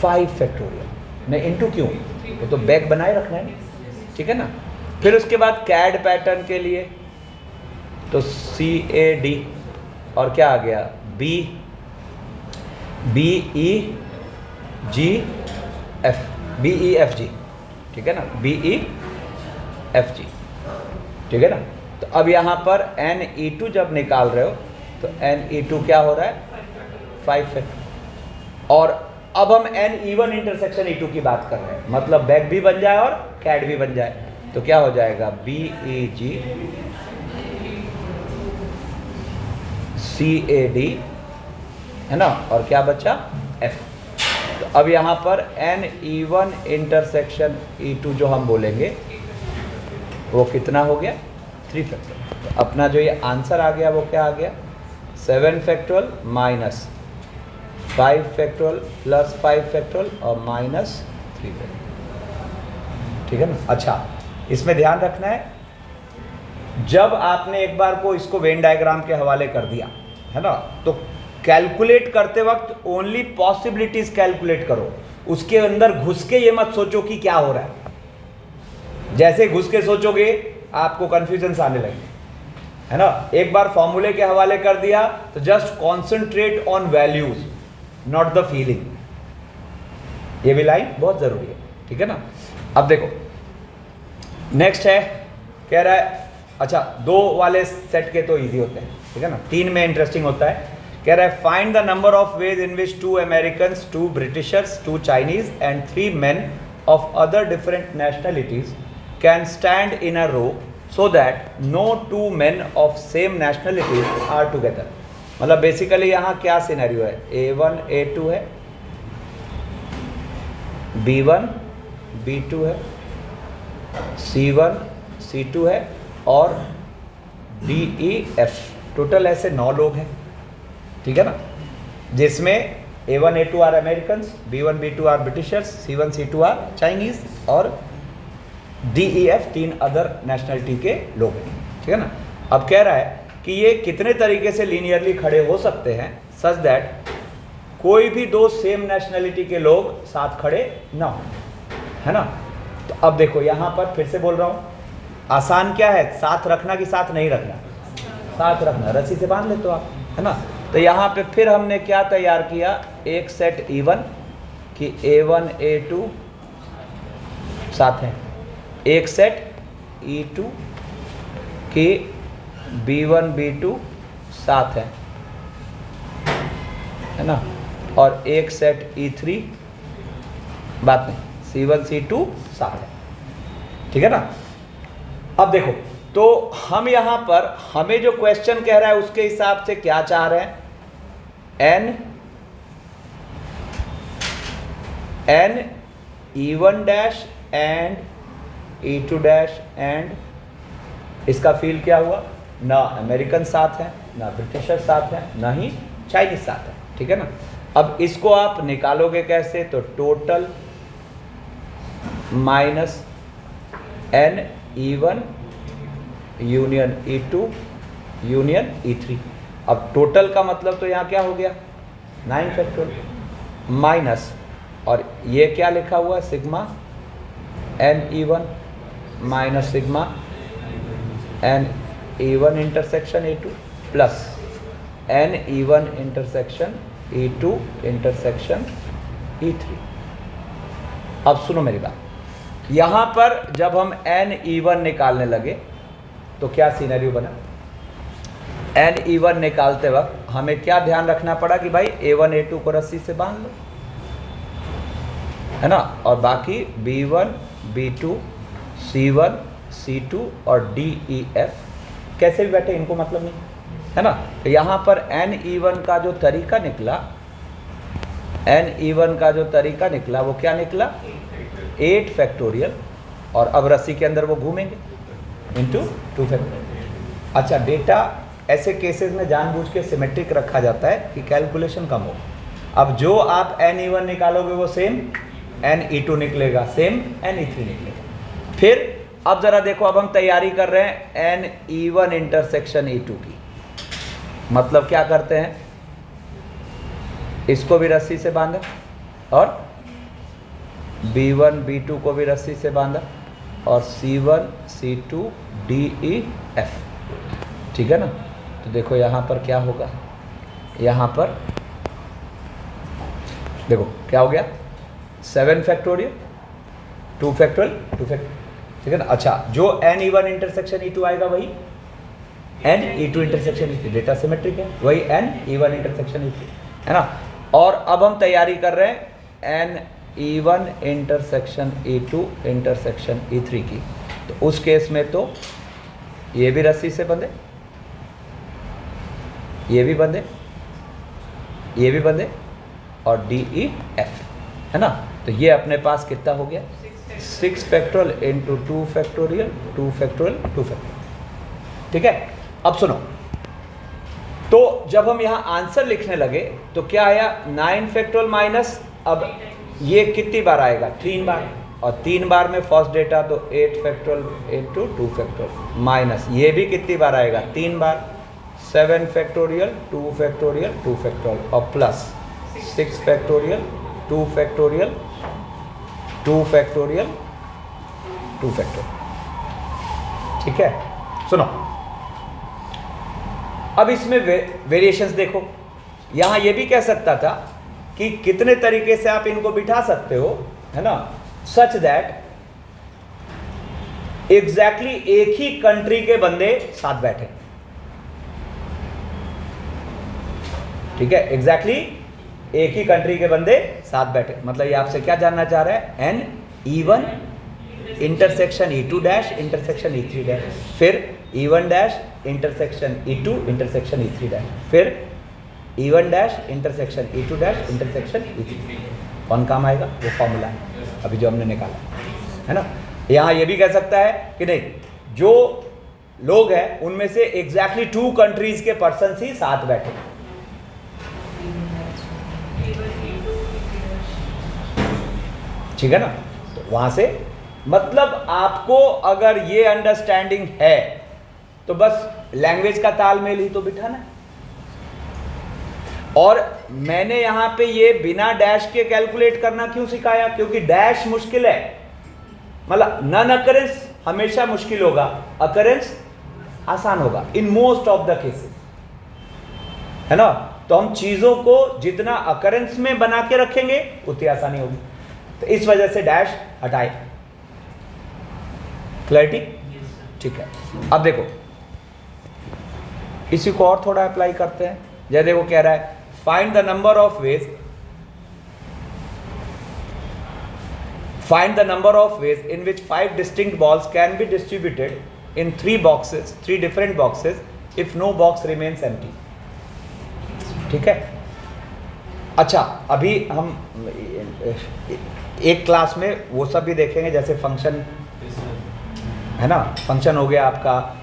5 फैक्टोरियल, नहीं इंटू क्यों, वो तो बैग बनाए रखना है, ठीक है ना। फिर उसके बाद कैड पैटर्न के लिए तो सी ए डी और क्या आ गया, B E G F, B E F G, ठीक है ना, बी ई एफ जी, ठीक है ना। तो अब यहाँ पर एन E2 जब निकाल रहे हो तो एन E2 क्या हो रहा है, 5 फैक्टर। और अब हम एन E1 इंटरसेक्शन E2 की बात कर रहे हैं, मतलब बैग भी बन जाए और कैड भी बन जाए, तो क्या हो जाएगा, B E ji C A D है ना, और क्या बचा F। तो अब यहाँ पर NE1 इंटरसेक्शन E2 जो हम बोलेंगे वो कितना हो गया 3 फैक्टोरियल। तो अपना जो ये आंसर आ गया वो क्या आ गया 7 factorial minus 5 factorial plus 5 factorial और माइनस 3 फैक्टोरियल। ठीक है ना। अच्छा, इसमें ध्यान रखना है, जब आपने एक बार को इसको वेन डायग्राम के हवाले कर दिया है ना, तो कैलकुलेट करते वक्त ओनली पॉसिबिलिटीज कैलकुलेट करो, उसके अंदर घुस के ये मत सोचो कि क्या हो रहा है। जैसे घुस के सोचोगे आपको कंफ्यूजन आने लगेगी, है ना। एक बार फॉर्मूले के हवाले कर दिया तो just concentrate on values not the feeling. ये भी लाइन बहुत जरूरी है, ठीक है ना। अब देखो नेक्स्ट है, कह रहा है, अच्छा 2 वाले सेट के तो इजी होते हैं, ठीक है ना, 3 में इंटरेस्टिंग होता है। कह रहा है find the number of ways in which 2 Americans, 2 Britishers, 2 Chinese and 3 men of other different nationalities can stand in a row so that no 2 men of same nationalities are together। मतलब बेसिकली यहाँ क्या सिनेरियो है, A1 A2 है, B1 B2 है, C1 C2 है और DEF। टोटल ऐसे 9 लोग हैं, ठीक है ना, जिसमें A1 A2 are American, B1 B2 are Britishers, C1 C2 are Chinese और DEF 3 अदर नेशनलिटी के लोग हैं, ठीक है ना। अब कह रहा है कि ये कितने तरीके से लीनियरली खड़े हो सकते हैं सच दैट कोई भी 2 सेम नेशनलिटी के लोग साथ खड़े ना हो, है ना। तो अब देखो यहाँ पर फिर से बोल रहा हूँ, आसान क्या है, साथ रखना कि साथ नहीं रखना, साथ रखना, रस्सी से बांध लेते हो आप, है ना। तो यहाँ पे फिर हमने क्या तैयार किया, एक सेट E1 कि A1 A2 साथ हैं, एक सेट E2 कि B1 B2 साथ हैं, है ना, और एक सेट E3 बात नहीं, C1 C2 साथ है, ठीक है ना। अब देखो, तो हम यहाँ पर हमें जो क्वेश्चन कह रहा है उसके हिसाब से क्या चाह रहे हैं, N E1 dash and E2 dash and इसका फील क्या हुआ, ना अमेरिकन साथ है, ना ब्रिटिशर साथ है, ना ही चाइनीज साथ है, ठीक है ना। अब इसको आप निकालोगे कैसे, तो total minus N E1 union E2 union E3। अब टोटल का मतलब तो यहाँ क्या हो गया 9 फैक्टोरियल माइनस, और ये क्या लिखा हुआ है, sigma N E1 minus sigma N E1 intersection E2 plus N E1 intersection E2 intersection E3। अब सुनो मेरी बात, यहाँ पर जब हम N E1 निकालने लगे तो क्या सीनरियो बना, N E1 निकालते वक्त हमें क्या ध्यान रखना पड़ा कि भाई A1 A2 को रस्सी से बांध लो, है ना, और बाकी B1 B2 C1 C2 और DEF कैसे भी बैठे इनको मतलब नहीं, है ना। तो यहाँ पर N E1 का जो तरीका निकला, N E1 का जो तरीका निकला वो क्या निकला 8 फैक्टोरियल, और अब रस्सी के अंदर वो घूमेंगे इंटू 2 फैक्टोरियल। अच्छा, डेटा ऐसे केसेस में जानबूझ के सिमेट्रिक रखा जाता है कि कैलकुलेशन कम हो। अब जो आप N E1 निकालोगे वो सेम N E2 निकलेगा, सेम N E3 निकलेगा। फिर अब ज़रा देखो, अब हम तैयारी कर रहे हैं N E1 इंटरसेक्शन E2 की, मतलब क्या करते हैं, इसको भी रस्सी से बांधा और B1 B2 को भी रस्सी से बांधा और C1 C2 DEF, ठीक है ना। तो देखो यहाँ पर क्या होगा, यहाँ पर देखो क्या हो गया 7 फैक्टोरियल 2 फैक्टोरियल 2 फैक्टोरियल, ठीक है ना। अच्छा, जो N E1 इंटरसेक्शन E2 आएगा वही N E2 intersection E3, data symmetric है, वही N E1 इंटरसेक्शन E3, है ना। और अब हम तैयारी कर रहे हैं N E1 intersection E2 intersection E3 की, तो उस केस में तो ये भी रस्सी से बंधे, ये भी बंधे, ये भी बंद है और डी ई एफ, है ना। तो ये अपने पास कितना हो गया 6 factorial into 2 factorial 2 factorial 2 factorial. ठीक है, अब सुनो, तो जब हम यहाँ आंसर लिखने लगे तो क्या आया 9 फैक्टोरियल माइनस, अब ये कितनी बार आएगा 3 बार, और 3 बार में फर्स्ट डेटा तो 8 फैक्टोरियल इंटू 2 फैक्टोरियल माइनस ये भी कितनी बार आएगा 3 बार 7 फैक्टोरियल 2 फैक्टोरियल 2 फैक्टोरियल और plus 6 factorial 2 factorial 2 factorial 2 factorial. ठीक है, सुनो, अब इसमें वेरिएशंस देखो। यहां ये भी कह सकता था कि कितने तरीके से आप इनको बिठा सकते हो, है ना, सच दैट एग्जैक्टली एक ही कंट्री के बंदे साथ बैठे। ठीक है, एग्जैक्टली एक ही कंट्री के बंदे साथ बैठे, मतलब ये आपसे क्या जानना चाह रहा है, n E1 intersection E2 dash intersection E3 dash, फिर E1 dash intersection E2 intersection E3 dash, फिर E1 dash intersection E2 dash intersection E3। कौन काम आएगा, वो फॉर्मूला है अभी जो हमने निकाला, है ना। यहाँ ये भी कह सकता है कि नहीं, जो लोग हैं उनमें से एग्जैक्टली 2 कंट्रीज के पर्सन ही साथ बैठे। ठीक है ना, तो वहां से मतलब आपको अगर ये अंडरस्टैंडिंग है तो बस लैंग्वेज का तालमेल ही तो बिठाना है। और मैंने यहां पे ये बिना डैश के कैलकुलेट करना क्यों सिखाया, क्योंकि डैश मुश्किल है, मतलब नन अकरेंस हमेशा मुश्किल होगा, अकरेंस आसान होगा in most of the cases, है ना। तो हम चीजों को जितना अकरेंस में बना के रखेंगे उतनी आसानी होगी, तो इस वजह से डैश हटाए। क्लैरिटी, ठीक है। अब देखो इसी को और थोड़ा अप्लाई करते हैं। जैसे देखो कह रहा है find the number of ways, find the number of ways in which 5 distinct balls can be distributed in 3 boxes, 3 different boxes if no box remains empty. ठीक है, अच्छा अभी हम एक क्लास में वो सब भी देखेंगे, जैसे फंक्शन, है ना, फंक्शन हो गया आपका,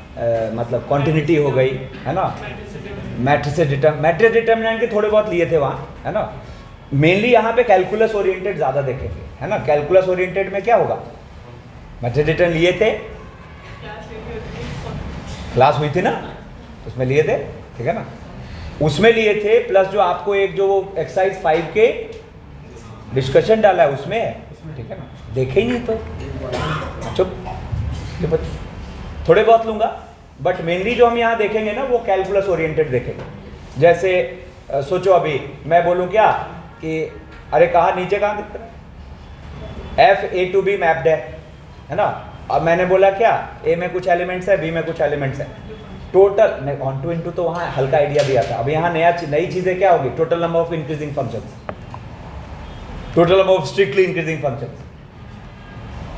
मतलब कॉन्टिन्यूटी हो गई, है ना, मैट्रिक्स डिटर्मिनेंट के थोड़े बहुत लिए थे वहाँ, है ना। मेनली यहाँ पे कैलकुलस ओरिएंटेड ज़्यादा देखेंगे, है ना। कैलकुलस ओरिएंटेड में क्या होगा, मैट्रिक्स डिटर्म लिए थे, क्लास हुई थी ना, उसमें लिए थे, ठीक है ना, उसमें लिए थे, प्लस जो आपको एक जो एक्सरसाइज 5 के डिस्कशन डाला है उसमें है, ठीक है ना। देखे ही नहीं तो चुप, थोड़े बहुत लूंगा, बट मेनली जो हम यहाँ देखेंगे ना वो कैलकुलस ओरिएंटेड देखेंगे। जैसे सोचो अभी मैं बोलूँ क्या कि अरे कहाँ नीचे कहाँ दिख रहा है, F A to B mapped है ना। अब मैंने बोला क्या, A में कुछ एलिमेंट्स है, B में कुछ एलिमेंट्स है, टोटल ऑन टू इनटू, तो वहाँ हल्का आइडिया दिया था। अब यहाँ नई चीजें क्या होगी, total number of increasing functions, total number of strictly increasing functions.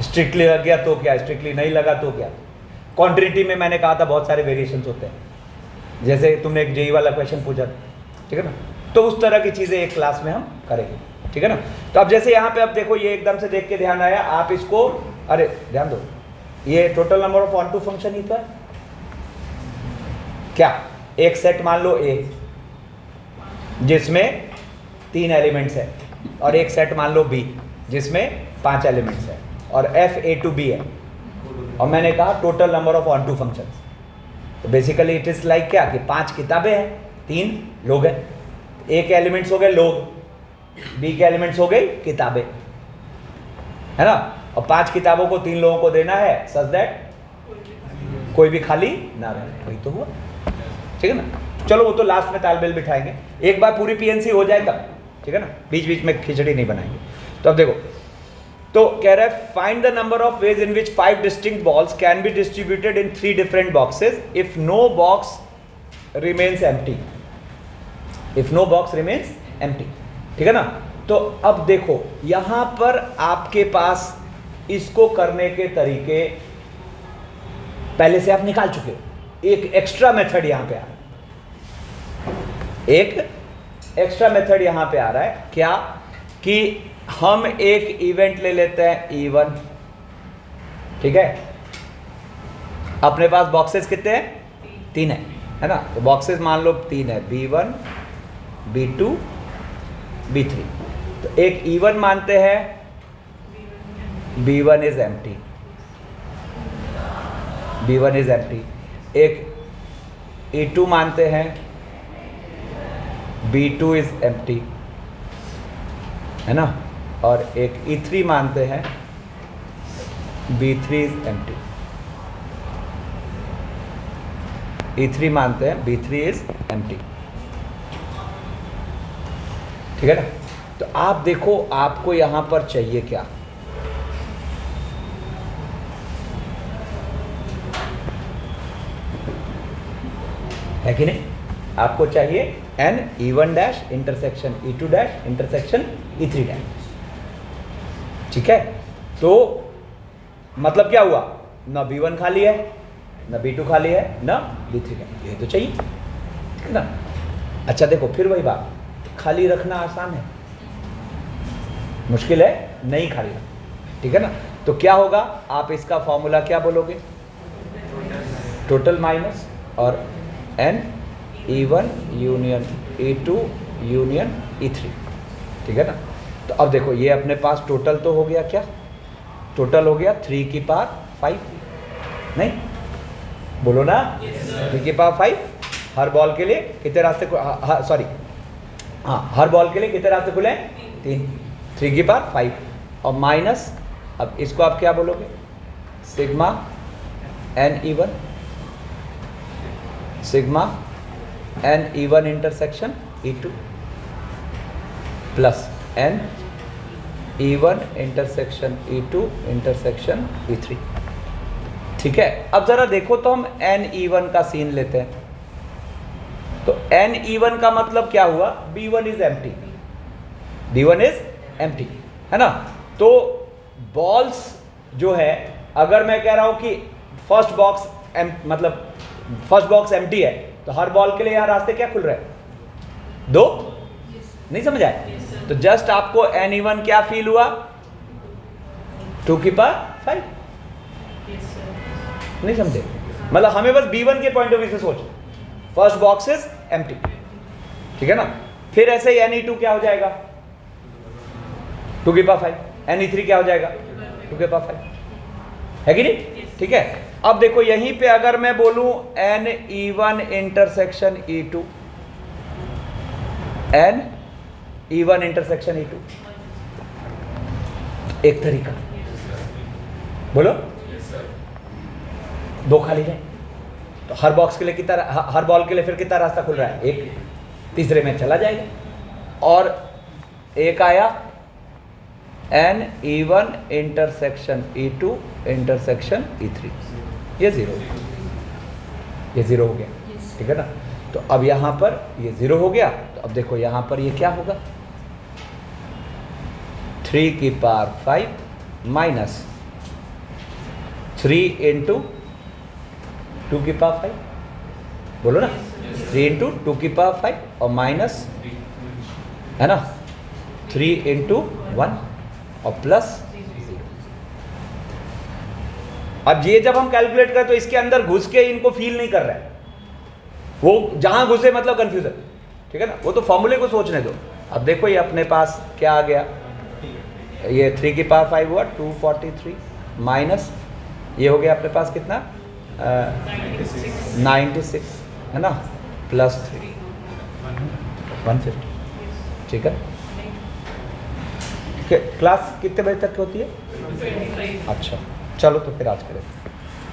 Strictly लग गया तो क्या, स्ट्रिक्टली नहीं लगा तो क्या। क्वांटिटी में मैंने कहा था बहुत सारे वेरिएशंस होते हैं, जैसे तुमने एक जेई वाला क्वेश्चन पूछा, ठीक है ना। तो उस तरह की चीज़ें एक क्लास में हम करेंगे, ठीक है ना। तो अब जैसे यहाँ पे अब देखो, ये एकदम से देख के ध्यान आया, आप इसको, अरे ध्यान दो, ये total number of onto function ही तो है क्या। एक सेट मान लो ए जिसमें 3 एलिमेंट्स है, और एक सेट मान लो बी जिसमें 5 एलिमेंट्स है, और F A to B है, और मैंने कहा total number of onto functions. तो बेसिकली इट इज लाइक क्या कि 5 किताबें हैं, 3 लोग हैं, A के एलिमेंट्स हो गए लोग, B के एलिमेंट्स हो गई किताबें, है ना। और 5 किताबों को 3 लोगों को देना है, सच दैट कोई भी खाली ना रहे, वही तो हुआ, ठीक है ना। चलो वो तो लास्ट में तालमेल बिठाएंगे, एक बार पूरी PNC हो जाए तब, ठीक है ना, बीच बीच में खिचड़ी नहीं बनाएंगे। तो अब देखो, तो कह रहा है find the number of ways in which 5 distinct balls can be distributed in 3 different boxes if no box remains empty, if no box remains empty, ठीक है ना। तो अब देखो यहां पर आपके पास इसको करने के तरीके पहले से आप निकाल चुके हो, एक एक्स्ट्रा मेथड यहां पे आ, एक एक्स्ट्रा मेथड यहां पे आ रहा है क्या कि हम एक इवेंट ले लेते हैं E1, ठीक है। अपने पास बॉक्सेस कितने हैं? 3 है ना। तो बॉक्सेस मान लो 3 है, B1, B2, B3। तो एक E1 मानते हैं B1 is empty, B1 is empty. एक E2 मानते हैं B2 इज एम्प्टी, है ना। और एक E3 मानते हैं B3 इज एम्प्टी, E3 मानते हैं B3 इज एम्प्टी, ठीक है ना। तो आप देखो आपको यहां पर चाहिए क्या? है कि नहीं? आपको चाहिए n E1 dash intersection E2 dash intersection E3 dash, ठीक है। तो मतलब क्या हुआ? ना B1 खाली है, ना B2 खाली है, ना B3 खाली, ये तो चाहिए, है ना। अच्छा देखो फिर वही बात, खाली रखना आसान है, मुश्किल है नहीं खाली रखना, ठीक है ना। तो क्या होगा? आप इसका फॉर्मूला क्या बोलोगे? टोटल माइनस और n E1 union E2 union E3, ठीक है ना। तो अब देखो ये अपने पास टोटल तो हो गया, क्या टोटल हो गया? 3 की पावर 5, नहीं बोलो ना? 3 की पावर 5। हर बॉल के लिए कितने रास्ते, सॉरी हाँ, हर बॉल के लिए कितने रास्ते खुले? 3, 3 की पावर 5 और माइनस, अब इसको आप क्या बोलोगे? Sigma n E1, sigma n E1 intersection E2 plus n E1 intersection E2 intersection E3, ठीक है। अब जरा देखो तो हम n E1 का सीन लेते हैं। तो n E1 का मतलब क्या हुआ? B1 is empty, B1 is empty, है ना। तो बॉल्स जो है, अगर मैं कह रहा हूं कि फर्स्ट बॉक्स मतलब फर्स्ट बॉक्स एम्प्टी है, तो हर बॉल के लिए यहां रास्ते क्या खुल रहे हैं? 2, नहीं समझ आए? तो जस्ट आपको n E1 क्या फील हुआ? 2 की पावर 5, नहीं समझे? मतलब हमें बस B1 के पॉइंट ऑफ व्यू से सोच, फर्स्ट बॉक्स इज एम्प्टी, ठीक है ना। फिर ऐसे ही n E2 क्या हो जाएगा? 2 की पावर 5। n E3 क्या हो जाएगा? 2 की पावर 5, है कि नहीं? ठीक है। अब देखो यहीं पे अगर मैं बोलूं n E1 intersection E2, n E1 intersection E2, एक तरीका बोलो। 2 खाली है, तो हर बॉक्स के लिए कितना, हर बॉल के लिए फिर कितना रास्ता खुल रहा है? 1, तीसरे में चला जाएगा। और एक आया n E1 intersection E2 intersection E3, ये 0 हो गया, ये 0 हो गया, ठीक है ना। तो अब यहां पर ये 0 हो गया, तो अब देखो यहां पर ये क्या होगा? 3 की पावर 5 माइनस 3 इंटू 2 की पावर 5, बोलो ना। 3 इंटू 2 की पावर 5 और माइनस, है ना, 3 इंटू 1 और प्लस 0। अब ये जब हम कैलकुलेट करें तो इसके अंदर घुस के इनको फील नहीं कर रहा है, वो जहां घुसे मतलब कंफ्यूजन, ठीक है ना। वो तो फॉर्मूले को सोचने दो। अब देखो ये अपने पास क्या आ गया? ये 3 की पावर 5 हुआ 243 माइनस ये हो गया अपने पास कितना? 96, है ना, प्लस 3 150, ठीक है। क्लास कितने बजे तक होती है? अच्छा चलो तो फिर आज करें।